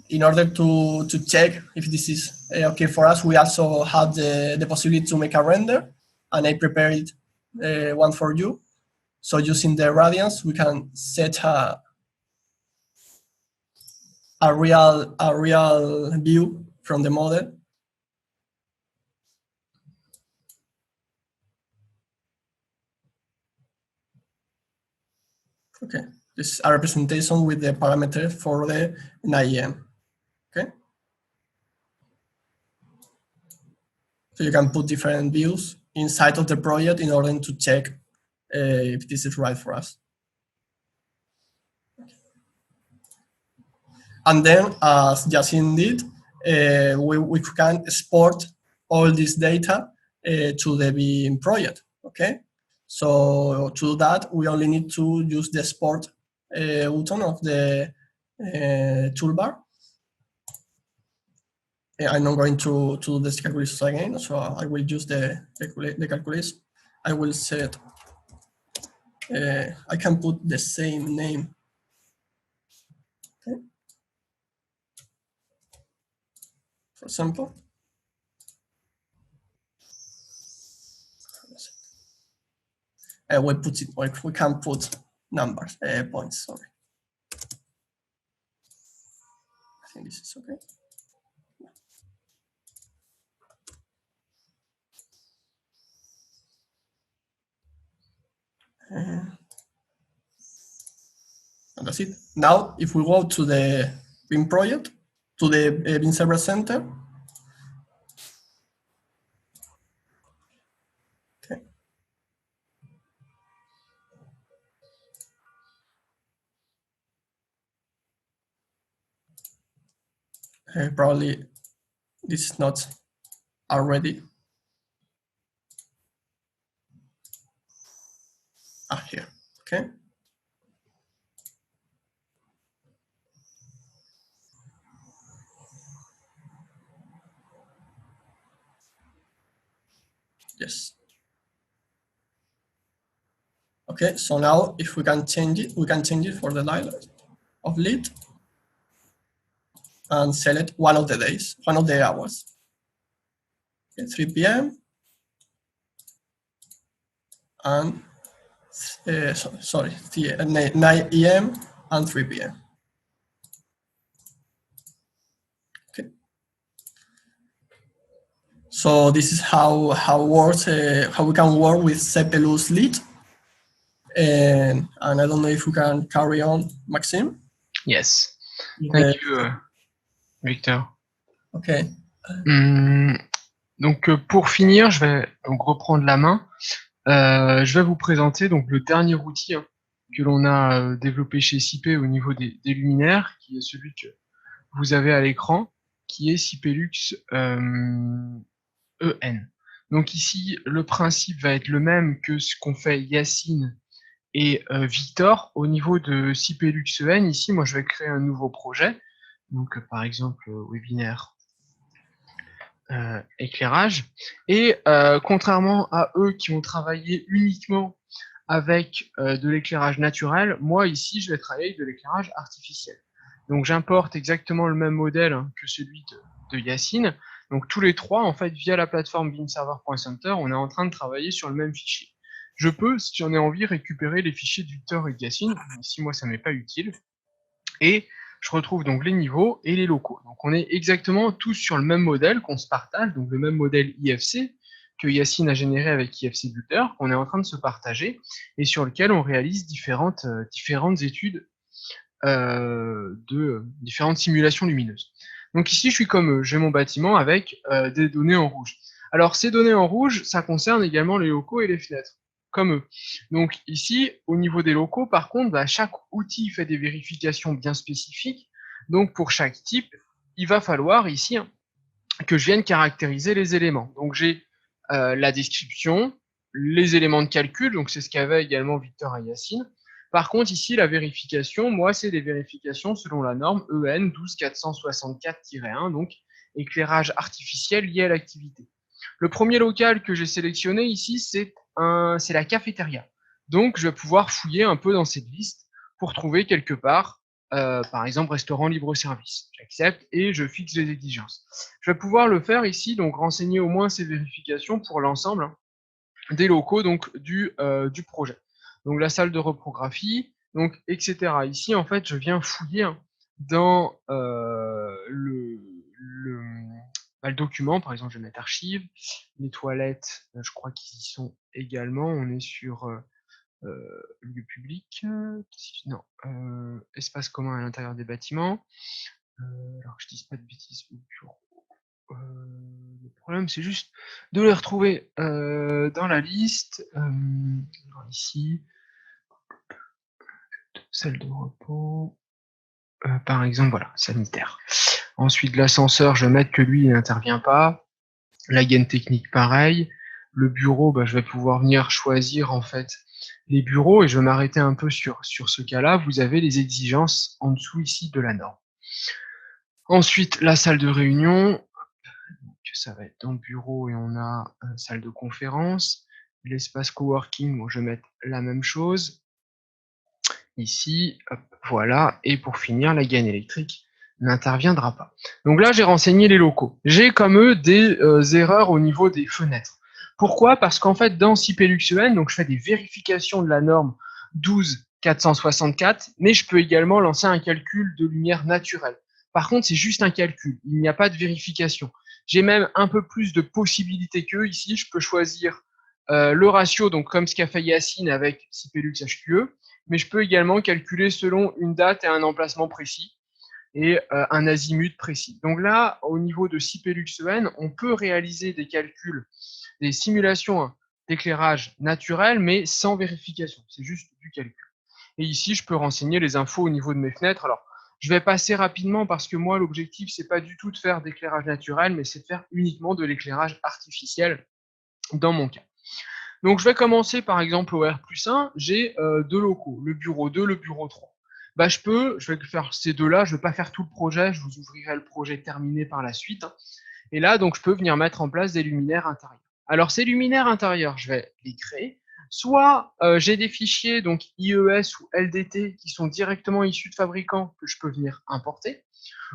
in order to check if this is okay for us, we also have the possibility to make a render, and I prepared one for you. So using the radiance, we can set a real view from the model. Okay, this is a representation with the parameters for the NIEM. Okay, so you can put different views inside of the project in order to check if this is right for us. And then, as Yasin did, we can export all this data to the Beam project. Okay, so to do that, we only need to use the export button of the toolbar. I'm not going to do this calculation again, so I will use the calculation. I will set, I can put the same name. Okay. For example. We can put numbers, points, sorry. I think this is okay. And that's it. Now, if we go to the Beam project, to the Beam Server Center, okay. Probably this is not already. Here, okay. Yes. Okay, so now if we can change it, we can change it for the light of lead and select one of the days, one of the hours. Okay, 3 p.m. and 9 a.m. and 3 p.m. Okay. So this is how works how we can work with CPLU's lead. And I don't know if we can carry on, Maxime. Yes. Thank you, Victor. Okay. Donc pour finir, je vais donc reprendre la main. Je vais vous présenter donc le dernier outil que l'on a développé chez SIP au niveau des luminaires, qui est celui que vous avez à l'écran, qui est Sipelux EN. Donc ici, le principe va être le même que ce qu'ont fait Yacine et Victor. Au niveau de Sipelux EN, ici, moi je vais créer un nouveau projet. Donc par exemple, webinaire éclairage. Et contrairement à eux qui ont travaillé uniquement avec de l'éclairage naturel, moi ici je vais travailler avec de l'éclairage artificiel. Donc j'importe exactement le même modèle que celui de Yacine. Donc tous les trois, en fait, via la plateforme beamserver.center, on est en train de travailler sur le même fichier. Je peux, si j'en ai envie, récupérer les fichiers de Victor et de Yacine. Ici, moi, ça m'est pas utile. Et je retrouve donc les niveaux et les locaux. Donc on est exactement tous sur le même modèle qu'on se partage, donc le même modèle IFC que Yacine a généré avec IFC Builder, qu'on est en train de se partager et sur lequel on réalise différentes études de différentes simulations lumineuses. Donc ici, je suis comme eux, j'ai mon bâtiment avec des données en rouge. Alors ces données en rouge, ça concerne également les locaux et les fenêtres, comme eux. Donc ici, au niveau des locaux, par contre, bah, chaque outil fait des vérifications bien spécifiques. Donc pour chaque type, il va falloir ici que je vienne caractériser les éléments. Donc j'ai la description, les éléments de calcul, donc c'est ce qu'avait également Victor et Yacine. Par contre, ici, la vérification, moi, c'est des vérifications selon la norme EN 12464-1, donc éclairage artificiel lié à l'activité. Le premier local que j'ai sélectionné ici, c'est la cafétéria. Donc, je vais pouvoir fouiller un peu dans cette liste pour trouver quelque part, par exemple, restaurant libre-service. J'accepte et je fixe les exigences. Je vais pouvoir le faire ici, donc renseigner au moins ces vérifications pour l'ensemble des locaux donc du projet. Donc la salle de reprographie, donc etc. Ici, en fait, je viens fouiller dans le document. Par exemple, je vais mettre archives, les toilettes, je crois qu'ils y sont également. On est sur lieu public, non, espace commun à l'intérieur des bâtiments. Alors je dis pas de bêtises, bureau. Le problème, c'est juste de les retrouver dans la liste. Ici, salle de repos, par exemple, voilà, sanitaire. Ensuite, l'ascenseur, je vais mettre que lui, il n'intervient pas. La gaine technique, pareil. Le bureau, je vais pouvoir venir choisir en fait les bureaux et je vais m'arrêter un peu sur ce cas-là. Vous avez les exigences en dessous ici de la norme. Ensuite, la salle de réunion. Ça va être dans le bureau et on a une salle de conférence. L'espace coworking, bon, je vais mettre la même chose. Ici, hop, voilà. Et pour finir, la gaine électrique n'interviendra pas. Donc là, j'ai renseigné les locaux. J'ai comme eux des erreurs au niveau des fenêtres. Pourquoi? Parce qu'en fait, dans CIPLUX-EN, donc je fais des vérifications de la norme 12464, mais je peux également lancer un calcul de lumière naturelle. Par contre, c'est juste un calcul. Il n'y a pas de vérification. J'ai même un peu plus de possibilités qu'eux. Ici, je peux choisir le ratio, donc comme ce qu'a fait Yacine avec CIPLUX HQE, mais je peux également calculer selon une date et un emplacement précis et un azimut précis. Donc là, au niveau de CIPLUX-EN, on peut réaliser des calculs, des simulations d'éclairage naturel, mais sans vérification. C'est juste du calcul. Et ici, je peux renseigner les infos au niveau de mes fenêtres. Alors, je vais passer rapidement parce que moi, l'objectif, c'est pas du tout de faire d'éclairage naturel, mais c'est de faire uniquement de l'éclairage artificiel dans mon cas. Donc, je vais commencer par exemple au R+1, j'ai deux locaux, le bureau 2, le bureau 3. Je vais faire ces deux-là, je ne vais pas faire tout le projet, je vous ouvrirai le projet terminé par la suite. Et là, donc, je peux venir mettre en place des luminaires intérieurs. Alors, ces luminaires intérieurs, je vais les créer. Soit j'ai des fichiers, donc IES ou LDT, qui sont directement issus de fabricants que je peux venir importer.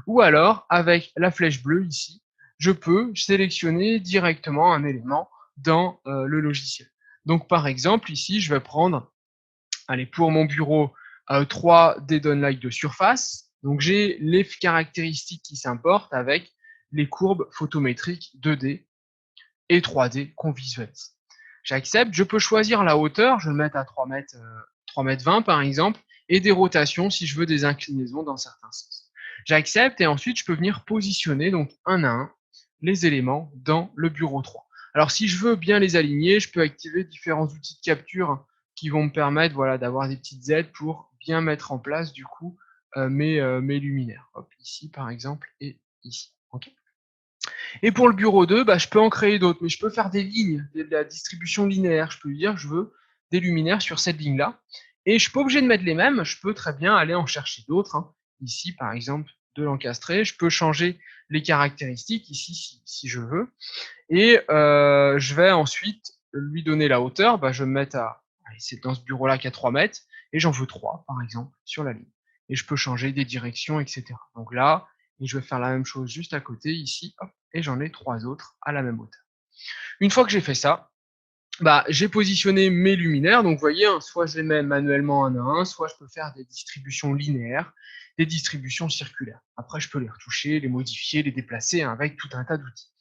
Ou alors, avec la flèche bleue ici, je peux sélectionner directement un élément dans le logiciel. Donc, par exemple, ici, je vais prendre, allez, pour mon bureau, 3 des downlights de surface. Donc, j'ai les caractéristiques qui s'importent avec les courbes photométriques 2D et 3D qu'on visualise. J'accepte, je peux choisir la hauteur, je vais le mettre à 3 mètres 20 par exemple, et des rotations si je veux des inclinaisons dans certains sens. J'accepte et ensuite je peux venir positionner donc un à un les éléments dans le bureau 3. Alors si je veux bien les aligner, je peux activer différents outils de capture qui vont me permettre d'avoir des petites aides pour bien mettre en place du coup mes luminaires. Hop, ici par exemple et ici. Okay. Et pour le bureau 2, je peux en créer d'autres, mais je peux faire des lignes, de la distribution linéaire. Je peux lui dire, je veux des luminaires sur cette ligne-là. Et je ne suis pas obligé de mettre les mêmes, je peux très bien aller en chercher d'autres. Ici, par exemple, de l'encastrer. Je peux changer les caractéristiques ici, si je veux. Et je vais ensuite lui donner la hauteur. Je vais me mettre c'est dans ce bureau-là qui a 3 mètres, et j'en veux 3, par exemple, sur la ligne. Et je peux changer des directions, etc. Donc là, et je vais faire la même chose juste à côté, ici, hop, et j'en ai 3 autres à la même hauteur. Une fois que j'ai fait ça, j'ai positionné mes luminaires. Donc, vous voyez, soit je les mets manuellement un à un, soit je peux faire des distributions linéaires, des distributions circulaires. Après, je peux les retoucher, les modifier, les déplacer avec tout un tas d'outils.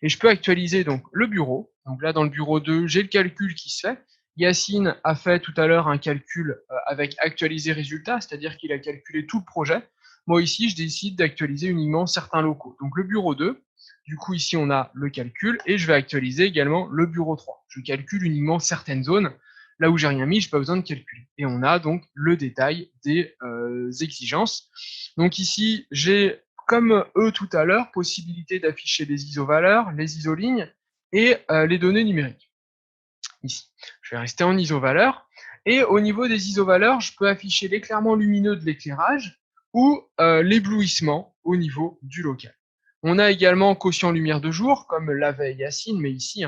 Et je peux actualiser donc le bureau. Donc là, dans le bureau 2, j'ai le calcul qui se fait. Yacine a fait tout à l'heure un calcul avec actualiser résultat, c'est-à-dire qu'il a calculé tout le projet. Moi, ici, je décide d'actualiser uniquement certains locaux. Donc, le bureau 2, du coup, ici, on a le calcul et je vais actualiser également le bureau 3. Je calcule uniquement certaines zones. Là où j'ai rien mis, je n'ai pas besoin de calculer. Et on a donc le détail des exigences. Donc ici, j'ai comme eux tout à l'heure, possibilité d'afficher les isovaleurs, les isolignes et les données numériques. Ici, je vais rester en isovaleurs. Et au niveau des isovaleurs, je peux afficher l'éclairement lumineux de l'éclairage ou l'éblouissement au niveau du local. On a également quotient lumière de jour, comme l'avait Yacine, mais ici,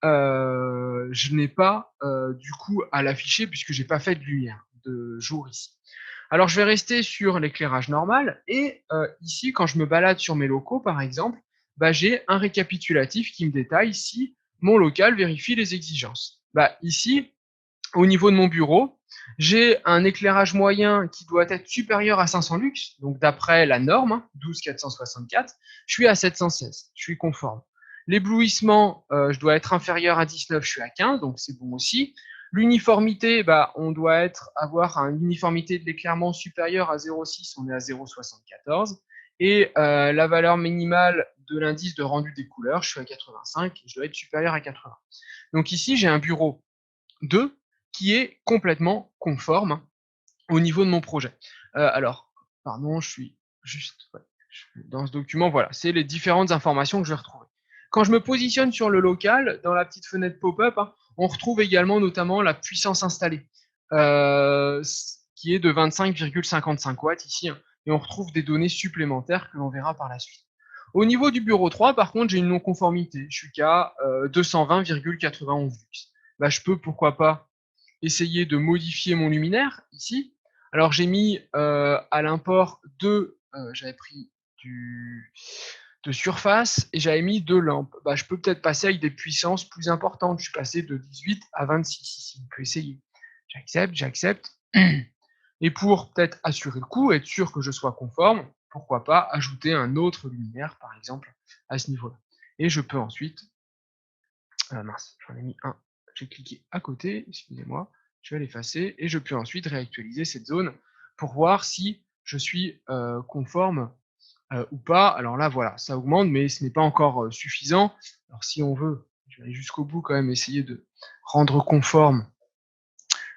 je n'ai pas du coup à l'afficher puisque j'ai pas fait de lumière de jour ici. Alors je vais rester sur l'éclairage normal et ici, quand je me balade sur mes locaux, par exemple, bah, j'ai un récapitulatif qui me détaille si mon local vérifie les exigences. Bah, ici, au niveau de mon bureau, j'ai un éclairage moyen qui doit être supérieur à 500 lux, donc d'après la norme, 12464, je suis à 716, je suis conforme. L'éblouissement, je dois être inférieur à 19, je suis à 15, donc c'est bon aussi. L'uniformité, bah, on doit avoir une uniformité de l'éclairement supérieure à 0,6, on est à 0,74. Et la valeur minimale de l'indice de rendu des couleurs, je suis à 85, je dois être supérieur à 80. Donc ici, j'ai un bureau 2 qui est complètement conforme au niveau de mon projet. Alors, pardon, je suis juste dans ce document, voilà, c'est les différentes informations que je vais retrouver. Quand je me positionne sur le local, dans la petite fenêtre pop-up, on retrouve également notamment la puissance installée, qui est de 25,55 watts ici, et on retrouve des données supplémentaires que l'on verra par la suite. Au niveau du bureau 3, par contre, j'ai une non-conformité. Je suis qu'à 220,91 lux. Bah, je peux, pourquoi pas, essayer de modifier mon luminaire ici. Alors, j'ai mis à l'import j'avais pris de surface et j'avais mis 2 lampes. Bah, je peux peut-être passer avec des puissances plus importantes. Je suis passé de 18 à 26 ici. On peut essayer. J'accepte. Et pour peut-être assurer le coup, être sûr que je sois conforme, pourquoi pas ajouter un autre luminaire, par exemple, à ce niveau-là. Et je peux ensuite... mince, j'en ai mis un. J'ai cliqué à côté, excusez-moi. Je vais l'effacer et je peux ensuite réactualiser cette zone pour voir si je suis conforme ou pas. Alors là, voilà, ça augmente, mais ce n'est pas encore suffisant. Alors si on veut, je vais aller jusqu'au bout quand même, essayer de rendre conforme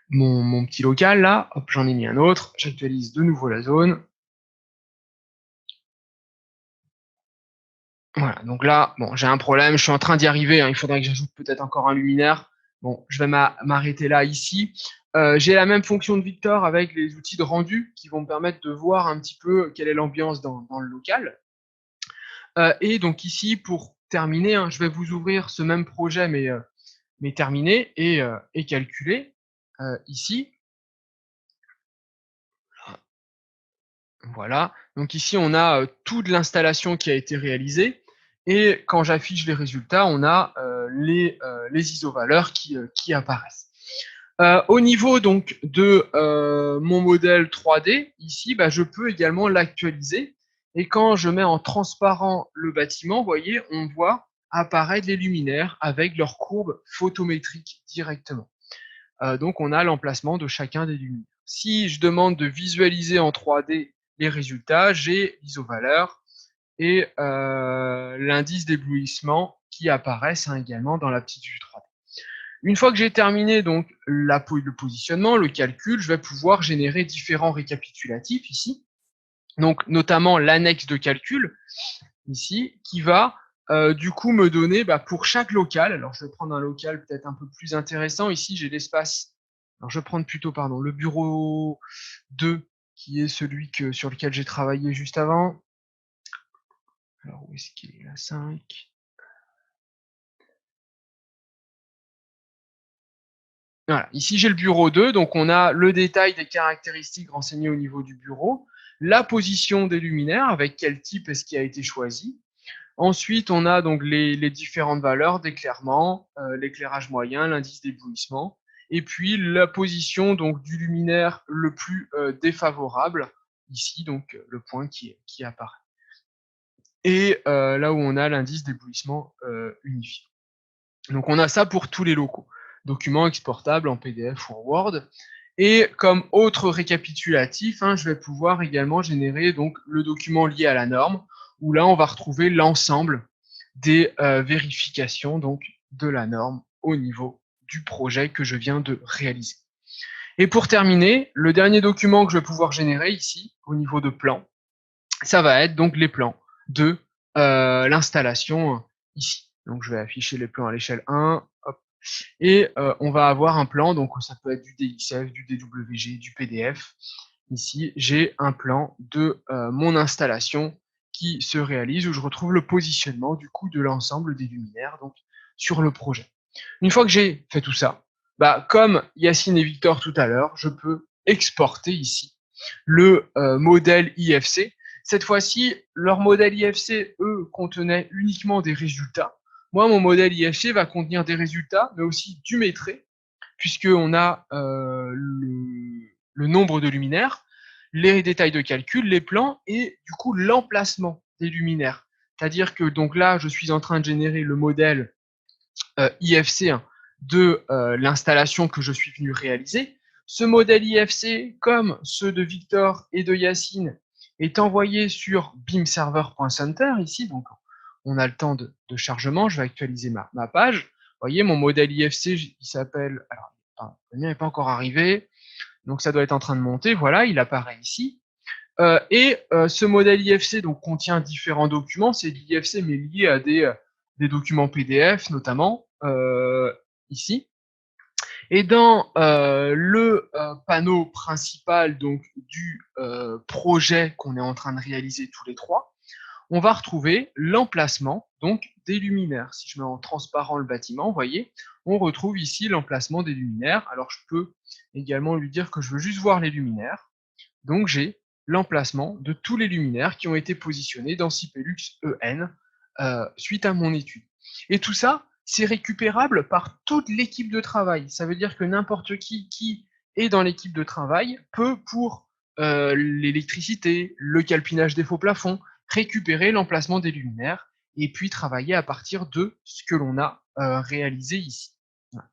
mon petit local là. Hop, j'en ai mis un autre. J'actualise de nouveau la zone. Voilà, donc là, bon, j'ai un problème, je suis en train d'y arriver, il faudrait que j'ajoute peut-être encore un luminaire. Bon, je vais m'arrêter là ici. J'ai la même fonction de Victor avec les outils de rendu qui vont me permettre de voir un petit peu quelle est l'ambiance dans le local. Et donc ici, pour terminer, je vais vous ouvrir ce même projet, mais terminé et calculé ici. Voilà, donc ici, on a toute l'installation qui a été réalisée. Et quand j'affiche les résultats, on a les isovaleurs qui apparaissent. Au niveau donc de mon modèle 3D, ici, bah, je peux également l'actualiser. Et quand je mets en transparent le bâtiment, vous voyez, on voit apparaître les luminaires avec leurs courbes photométriques directement. Donc, on a l'emplacement de chacun des luminaires. Si je demande de visualiser en 3D les résultats, j'ai l'isovaleur et l'indice d'éblouissement qui apparaissent également dans la petite vue 3D. Une fois que j'ai terminé donc le positionnement, le calcul, je vais pouvoir générer différents récapitulatifs ici, donc notamment l'annexe de calcul ici, qui va du coup me donner pour chaque local. Alors je vais prendre un local peut-être un peu plus intéressant. Ici j'ai l'espace. Alors je vais prendre plutôt le bureau 2 qui est celui sur lequel j'ai travaillé juste avant. Alors où est-ce qu'il est, la 5 ? Voilà, ici j'ai le bureau 2, donc on a le détail des caractéristiques renseignées au niveau du bureau, la position des luminaires, avec quel type est-ce qui a été choisi. Ensuite, on a donc les différentes valeurs d'éclairement, l'éclairage moyen, l'indice d'éblouissement, et puis la position donc du luminaire le plus défavorable, ici donc le point qui apparaît. Et là où on a l'indice d'éblouissement unifié. Donc on a ça pour tous les locaux. Document exportable en PDF ou en Word. Et comme autre récapitulatif, je vais pouvoir également générer donc le document lié à la norme, où là on va retrouver l'ensemble des vérifications donc de la norme au niveau du projet que je viens de réaliser. Et pour terminer, le dernier document que je vais pouvoir générer ici, au niveau de plan, ça va être donc les plans de l'installation ici. Donc je vais afficher les plans à l'échelle 1, hop, et on va avoir un plan, donc ça peut être du DXF, du DWG, du PDF. Ici, j'ai un plan de mon installation qui se réalise, où je retrouve le positionnement du coup de l'ensemble des luminaires donc sur le projet. Une fois que j'ai fait tout ça, bah, comme Yacine et Victor tout à l'heure, je peux exporter ici le modèle IFC. Cette fois-ci, leur modèle IFC, eux, contenait uniquement des résultats. Moi, mon modèle IFC va contenir des résultats, mais aussi du métré, puisqu'on a le nombre de luminaires, les détails de calcul, les plans et du coup l'emplacement des luminaires. C'est-à-dire que donc là, je suis en train de générer le modèle IFC de l'installation que je suis venu réaliser. Ce modèle IFC, comme ceux de Victor et de Yacine, est envoyé sur beamserver.center ici. Donc, on a le temps de chargement. Je vais actualiser ma page. Vous voyez, mon modèle IFC, il s'appelle. Alors, le mien n'est pas encore arrivé. Donc, ça doit être en train de monter. Voilà, il apparaît ici. Ce modèle IFC donc, contient différents documents. C'est l'IFC, mais lié à des documents PDF, notamment, ici. Et dans le panneau principal donc, du projet qu'on est en train de réaliser tous les trois, on va retrouver l'emplacement donc des luminaires. Si je mets en transparent le bâtiment, vous voyez, on retrouve ici l'emplacement des luminaires. Alors je peux également lui dire que je veux juste voir les luminaires. Donc j'ai l'emplacement de tous les luminaires qui ont été positionnés dans Sipelux EN suite à mon étude. Et tout ça, c'est récupérable par toute l'équipe de travail. Ça veut dire que n'importe qui est dans l'équipe de travail peut, pour l'électricité, le calpinage des faux plafonds, récupérer l'emplacement des luminaires et puis travailler à partir de ce que l'on a réalisé ici. Voilà.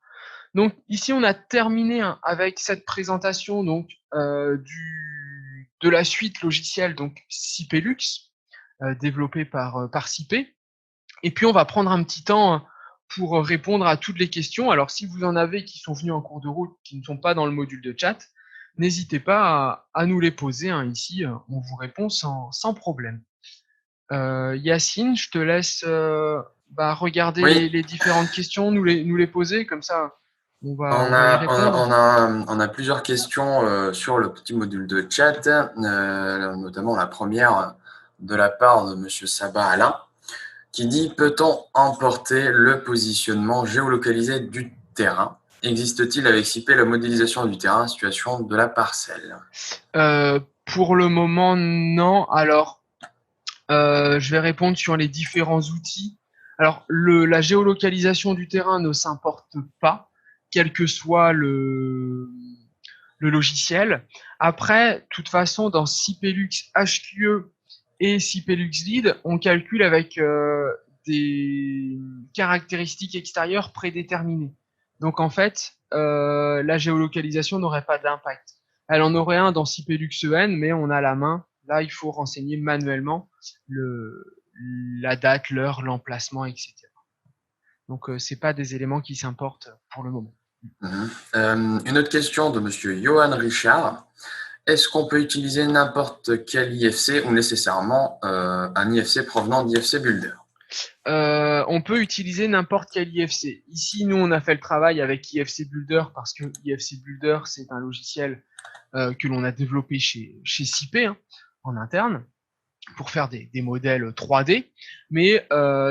Donc ici, on a terminé avec cette présentation donc, de la suite logicielle donc Sipelux, développée par Sipé. Et puis on va prendre un petit temps pour répondre à toutes les questions. Alors si vous en avez qui sont venus en cours de route, qui ne sont pas dans le module de chat, n'hésitez pas à nous les poser. Ici, on vous répond sans problème. Yacine, je te laisse regarder Oui. les différentes questions, nous les poser, comme ça on va y répondre. On a plusieurs questions sur le petit module de chat, notamment la première de la part de Monsieur Sabat Alain, qui dit: peut-on emporter le positionnement géolocalisé du terrain? Existe-t-il avec Sipé la modélisation du terrain, situation de la parcelle? Pour le moment, non. Alors, je vais répondre sur les différents outils. Alors, la géolocalisation du terrain ne s'importe pas, quel que soit le logiciel. Après, de toute façon, dans Sipelux HQE et Sipelux Lead, on calcule avec des caractéristiques extérieures prédéterminées. Donc en fait, la géolocalisation n'aurait pas d'impact. Elle en aurait un dans Sipelux EN, mais on a la main. Là, il faut renseigner manuellement la date, l'heure, l'emplacement, etc. Donc, c'est pas des éléments qui s'importent pour le moment. Une autre question de Monsieur Johan Richard. Est-ce qu'on peut utiliser n'importe quel IFC ou nécessairement un IFC provenant d'IFC Builder? On peut utiliser n'importe quel IFC. Ici, nous, on a fait le travail avec IFC Builder parce que IFC Builder, c'est un logiciel que l'on a développé chez Sipé en interne pour faire des modèles 3D, mais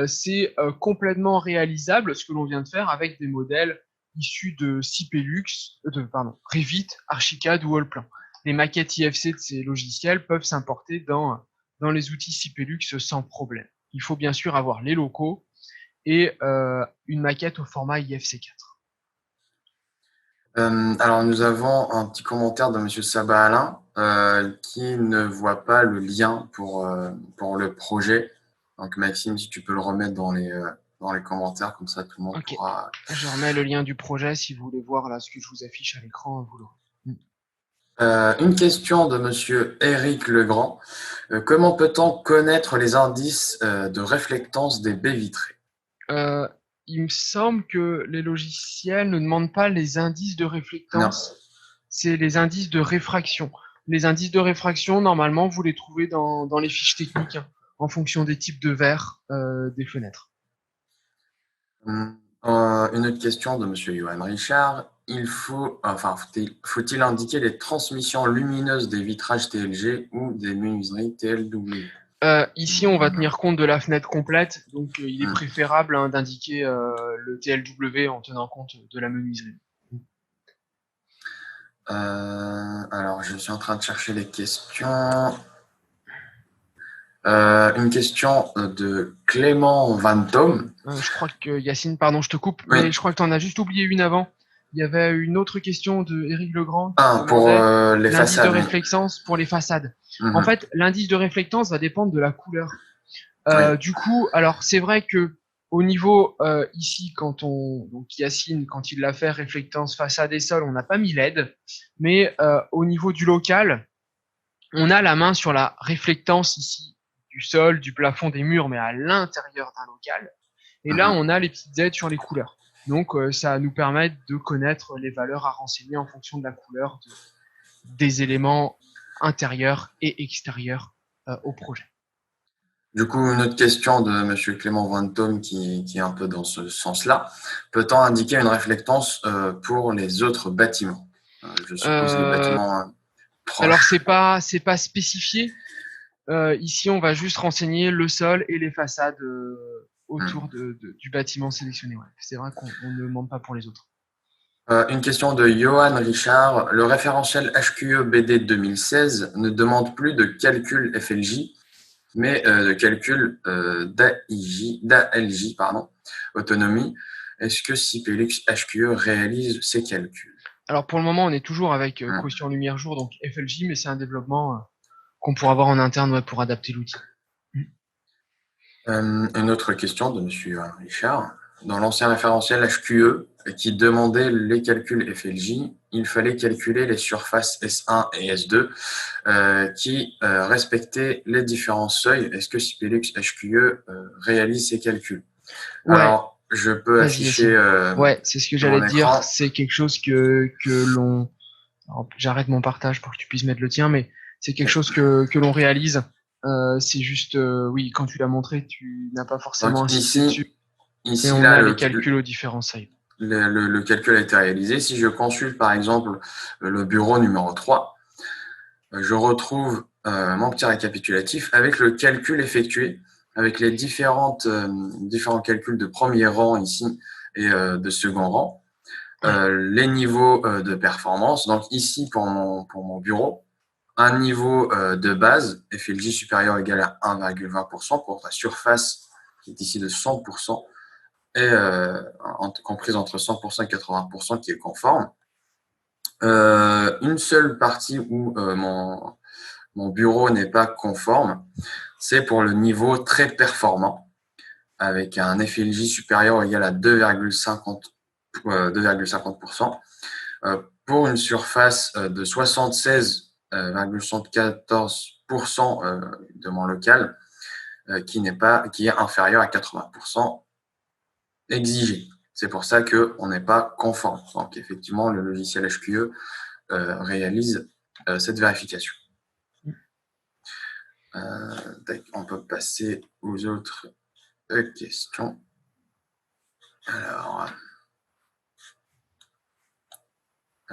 c'est complètement réalisable ce que l'on vient de faire avec des modèles issus de Sipelux, Revit, Archicad ou Allplan. Les maquettes IFC de ces logiciels peuvent s'importer dans les outils Sipelux sans problème. Il faut bien sûr avoir les locaux et une maquette au format IFC4. Alors, nous avons un petit commentaire de Monsieur Sabat Alain qui ne voit pas le lien pour le projet. Donc, Maxime, si tu peux le remettre dans les commentaires, comme ça tout le monde pourra. Je remets le lien du projet si vous voulez voir là ce que je vous affiche à l'écran. Vous l'aurez. Une question de Monsieur Éric Legrand. Comment peut-on connaître les indices de réflectance des baies vitrées? Il me semble que les logiciels ne demandent pas les indices de réflectance, c'est les indices de réfraction. Les indices de réfraction, normalement, vous les trouvez dans les fiches techniques, hein, en fonction des types de verres des fenêtres. Une autre question de Monsieur Johan Richard. Faut-il indiquer les transmissions lumineuses des vitrages TLG ou des menuiseries TLW? Ici, on va tenir compte de la fenêtre complète, donc il est préférable hein, d'indiquer le TLW en tenant compte de la menuiserie. Alors, je suis en train de chercher les questions. Une question de Clément Van Tom. Je crois que Yacine, pardon, je te coupe, Oui. mais je crois que tu en as juste oublié une avant. Il y avait une autre question de Éric Legrand qui Pour demandait les l'indice de façades. réflectance pour les façades. Mhm. En fait, l'indice de réflectance va dépendre de la couleur. Oui. Du coup, alors c'est vrai que au niveau ici, donc Yacine, quand il l'a fait réflectance façade et sol, on n'a pas mis LED, mais au niveau du local, on a la main sur la réflectance ici du sol, du plafond, des murs, mais à l'intérieur d'un local. Et là, on a les petites aides sur les couleurs. Donc, ça va nous permettre de connaître les valeurs à renseigner en fonction de la couleur des éléments intérieurs et extérieurs au projet. Du coup, une autre question de Monsieur Clément Van Tom qui est un peu dans ce sens-là. Peut-on indiquer une réflectance pour les autres bâtiments? Je suppose les bâtiments proches. Alors, c'est pas spécifié. Ici, on va juste renseigner le sol et les façades autour du bâtiment sélectionné. Ouais. C'est vrai qu'on ne demande pas pour les autres. Une question de Johan Richard. Le référentiel HQE BD 2016 ne demande plus de calcul FLJ, mais de calcul d'ALJ, autonomie. Est-ce que Cipelux HQE réalise ces calculs? Alors pour le moment, on est toujours avec quotient lumière jour, donc FLJ, mais c'est un développement qu'on pourra avoir en interne pour adapter l'outil. Une autre question de Monsieur Richard. Dans l'ancien référentiel HQE qui demandait les calculs FLJ, il fallait calculer les surfaces S1 et S2 qui respectaient les différents seuils. Est-ce que Cipelux HQE réalise ces calculs? Ouais. Alors, je peux afficher. Ouais, c'est ce que j'allais dire. C'est quelque chose que l'on. J'arrête mon partage pour que tu puisses mettre le tien, mais c'est quelque chose que l'on réalise. C'est juste, oui, quand tu l'as montré, tu n'as pas forcément Donc, insisté dessus. Ici, et on là, a les calculs aux différents seuils. Le calcul a été réalisé. Si je consulte, par exemple, le bureau numéro 3, je retrouve mon petit récapitulatif avec le calcul effectué, avec les différents calculs de premier rang ici et de second rang, les niveaux de performance. Donc ici, pour mon bureau, un niveau de base, FLJ supérieur ou égal à 1,20% pour la surface qui est ici de 100%, et comprise entre 100% et 80% qui est conforme. Une seule partie où mon bureau n'est pas conforme, c'est pour le niveau très performant, avec un FLJ supérieur ou égal à 2,50%, pour une surface de 76,74% de mon local, qui est inférieur à 80% exigé. C'est pour ça qu'on n'est pas conforme. Donc, effectivement, le logiciel HQE réalise cette vérification. On peut passer aux autres questions. Alors,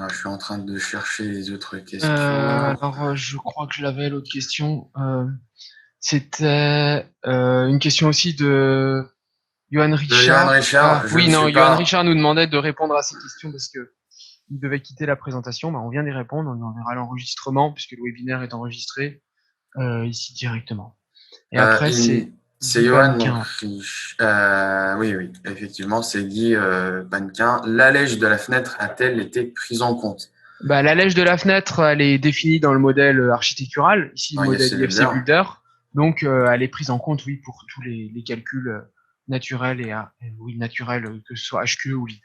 je suis en train de chercher les autres questions. Alors, je crois que je l'avais, l'autre question. C'était une question aussi de Johan Richard. Johan Richard nous demandait de répondre à ces questions parce que il devait quitter la présentation. On vient d'y répondre. On enverra l'enregistrement puisque le webinaire est enregistré ici directement. Et après, c'est Johan. Oui, effectivement, c'est Guy Panquin. L'allège de la fenêtre a-t-elle été prise en compte? L'allège de la fenêtre, elle est définie dans le modèle architectural, ici le modèle IFC Builder. Donc, elle est prise en compte, oui, pour tous les calculs naturels naturels, que ce soit HQE ou LID.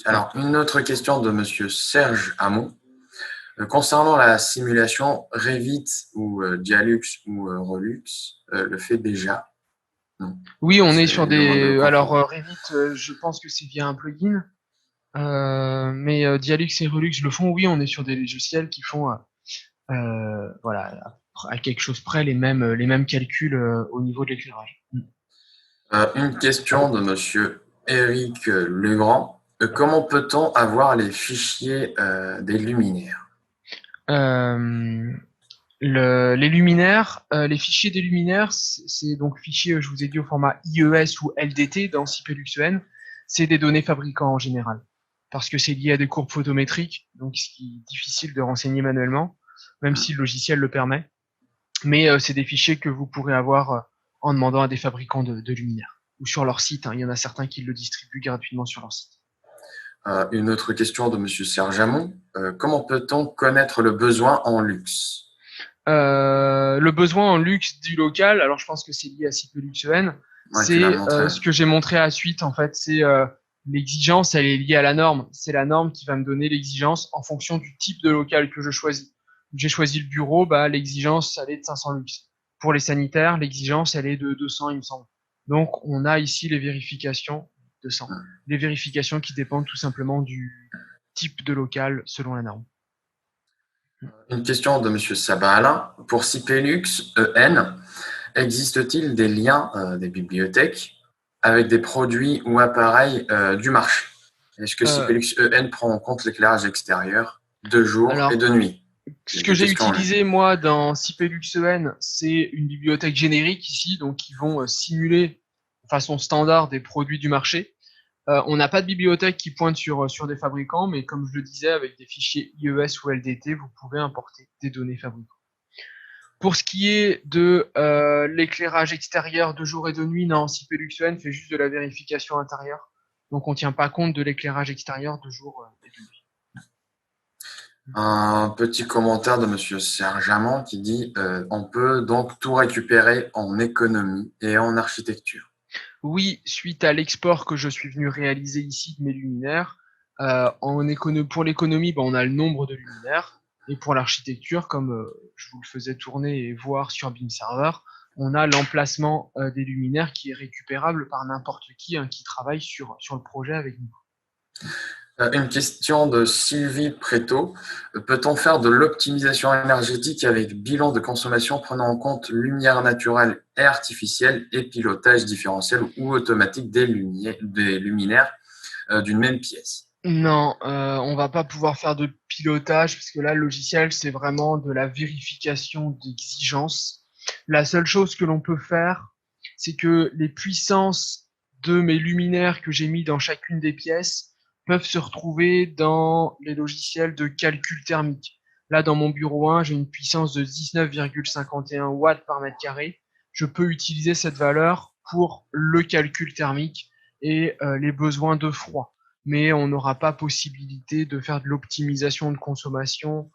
Alors, une autre question de Monsieur Serge Hamon. Concernant la simulation, Revit ou Dialux ou Relux le fait déjà. Oui, on est sur une demande de des. confort. Alors Revit, je pense que c'est via un plugin, mais Dialux et Relux le font. Oui, on est sur des logiciels qui font, voilà, à quelque chose près les mêmes calculs au niveau de l'éclairage. Une question de Monsieur Éric Legrand. Comment peut-on avoir les fichiers des luminaires? Euh, les luminaires, les fichiers des luminaires, c'est donc fichiers, je vous ai dit, au format IES ou LDT dans CPLUXEN. C'est des données fabricants en général, parce que c'est lié à des courbes photométriques, donc ce qui est difficile de renseigner manuellement, même si le logiciel le permet. Mais c'est des fichiers que vous pourrez avoir en demandant à des fabricants de luminaires ou sur leur site. Hein. Il y en a certains qui le distribuent gratuitement sur leur site. Une autre question de Monsieur Serge Hamon. Comment peut-on connaître le besoin en luxe? Le besoin en luxe du local, alors je pense que c'est lié à CPLUXEN, Ouais, tu l'as c'est montré. ce que j'ai montré à la suite, en fait, c'est l'exigence, elle est liée à la norme. C'est la norme qui va me donner l'exigence en fonction du type de local que je choisis. J'ai choisi le bureau, bah, l'exigence, elle est de 500 lux. Pour les sanitaires, l'exigence, elle est de 200, il me semble. Donc, on a ici les vérifications 200. Les vérifications qui dépendent tout simplement du type de local selon la norme. Une question de Monsieur Sabah Alain. Pour Cipelux EN, existe-t-il des liens des bibliothèques avec des produits ou appareils du marché? Est-ce que Euh, Cipelux EN prend en compte l'éclairage extérieur de jour et alors, de nuit? ce que j'ai utilisé moi dans CPLUXEN, c'est une bibliothèque générique ici, donc qui vont simuler de façon standard des produits du marché. On n'a pas de bibliothèque qui pointe sur des fabricants, mais comme je le disais, avec des fichiers IES ou LDT, vous pouvez importer des données fabricants. Pour ce qui est de l'éclairage extérieur de jour et de nuit, non, CPLUXEN fait juste de la vérification intérieure, donc on ne tient pas compte de l'éclairage extérieur de jour et de nuit. Un petit commentaire de Monsieur Serge Hamon qui dit on peut donc tout récupérer en économie et en architecture. Oui, suite à l'export que je suis venu réaliser ici de mes luminaires, pour l'économie, on a le nombre de luminaires, et pour l'architecture, comme je vous le faisais tourner et voir sur Beam Server, on a l'emplacement des luminaires qui est récupérable par n'importe qui qui travaille sur le projet avec nous. Une question de Sylvie Préto. Peut-on faire de l'optimisation énergétique avec bilan de consommation prenant en compte lumière naturelle et artificielle et pilotage différentiel ou automatique des luminaires d'une même pièce? Non, on va pas pouvoir faire de pilotage parce que là, le logiciel, c'est vraiment de la vérification d'exigence. La seule chose que l'on peut faire, c'est que les puissances de mes luminaires que j'ai mis dans chacune des pièces peuvent se retrouver dans les logiciels de calcul thermique. Là, dans mon bureau 1, j'ai une puissance de 19,51 watts par mètre carré. Je peux utiliser cette valeur pour le calcul thermique et les besoins de froid, mais on n'aura pas possibilité de faire de l'optimisation de consommation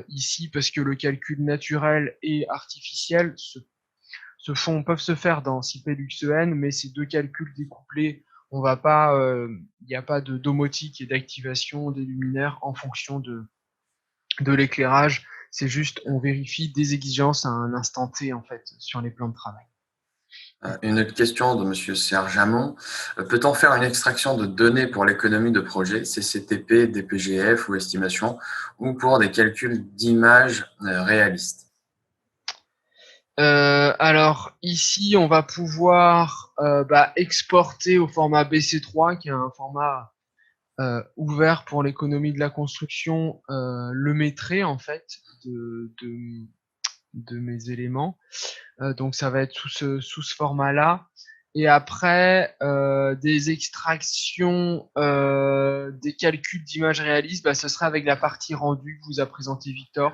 ici parce que le calcul naturel et artificiel peuvent se faire dans CPLUXEN, mais ces deux calculs découplés, on va pas, il n'y a pas de domotique et d'activation des luminaires en fonction de l'éclairage. C'est juste, on vérifie des exigences à un instant T en fait sur les plans de travail. Une autre question de Monsieur Serge Hamon. Peut-on faire une extraction de données pour l'économie de projet, CCTP, DPGF ou estimation, ou pour des calculs d'images réalistes? Alors ici, on va pouvoir exporter au format BC3, qui est un format ouvert pour l'économie de la construction, le maîtrais en fait de mes éléments. Donc ça va être sous ce format-là. Et après, des extractions, des calculs d'images réalistes, ce serait avec la partie rendue que vous a présenté Victor,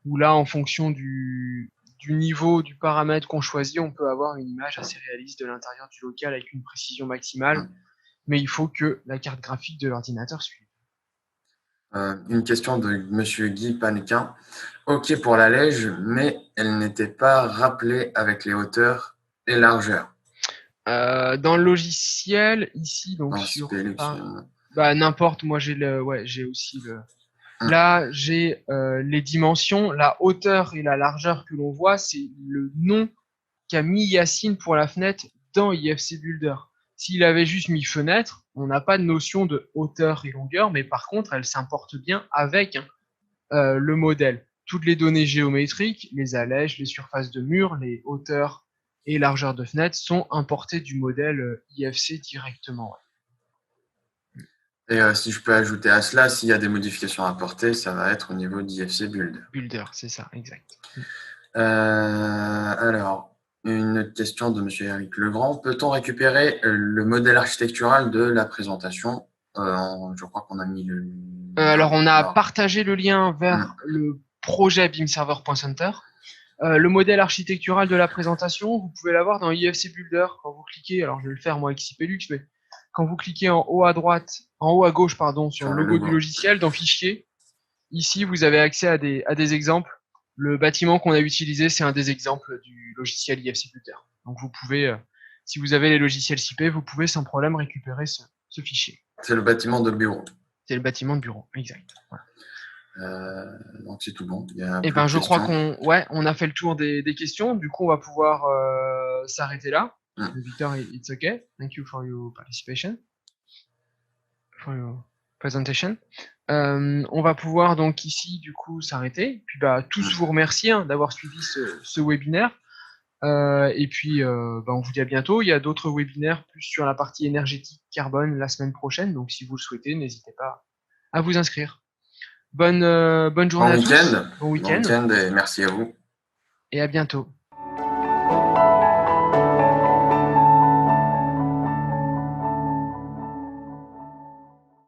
où là, en fonction du niveau du paramètre qu'on choisit, on peut avoir une image assez réaliste de l'intérieur du local avec une précision maximale, mais il faut que la carte graphique de l'ordinateur suive. Une question de Monsieur Guy Panequin. OK pour la lège, mais elle n'était pas rappelée avec les hauteurs et largeurs. Dans le logiciel, ici, donc Non, sur Spelux, n'importe, moi j'ai aussi le. Là, j'ai les dimensions, la hauteur et la largeur que l'on voit, c'est le nom qu'a mis Yacine pour la fenêtre dans IFC Builder. S'il avait juste mis fenêtre, on n'a pas de notion de hauteur et longueur, mais par contre, elle s'importe bien avec le modèle. Toutes les données géométriques, les allèges, les surfaces de mur, les hauteurs et largeurs de fenêtres sont importées du modèle IFC directement. Et si je peux ajouter à cela, s'il y a des modifications à apporter, ça va être au niveau d'IFC Builder. Builder, c'est ça, exact. Alors, une autre question de M. Eric Legrand. Peut-on récupérer le modèle architectural de la présentation? Je crois qu'on a mis le... Alors, on a partagé le lien vers le projet beamserver.center. Le modèle architectural de la présentation, vous pouvez l'avoir dans IFC Builder. Quand vous cliquez, alors je vais le faire moi avec Cipelux, mais quand vous cliquez en haut à droite, en haut à gauche, pardon, sur le logo du logiciel, dans Fichier, ici vous avez accès à des exemples. Le bâtiment qu'on a utilisé, c'est un des exemples du logiciel IFC Builder. Donc vous pouvez, si vous avez les logiciels CIP, vous pouvez sans problème récupérer ce fichier. C'est le bâtiment de bureau. C'est le bâtiment de bureau, exact. Voilà. Donc c'est tout bon. Eh ben, je crois on a fait le tour des questions. Du coup, on va pouvoir s'arrêter là. Victor, it's okay. Thank you for your participation, for your presentation. On va pouvoir donc ici du coup s'arrêter. Puis tous vous remercier d'avoir suivi ce webinaire. Et puis on vous dit à bientôt. Il y a d'autres webinaires plus sur la partie énergétique carbone la semaine prochaine. Donc si vous le souhaitez, n'hésitez pas à vous inscrire. Bonne journée à tous. Bon week-end et merci à vous. Et à bientôt.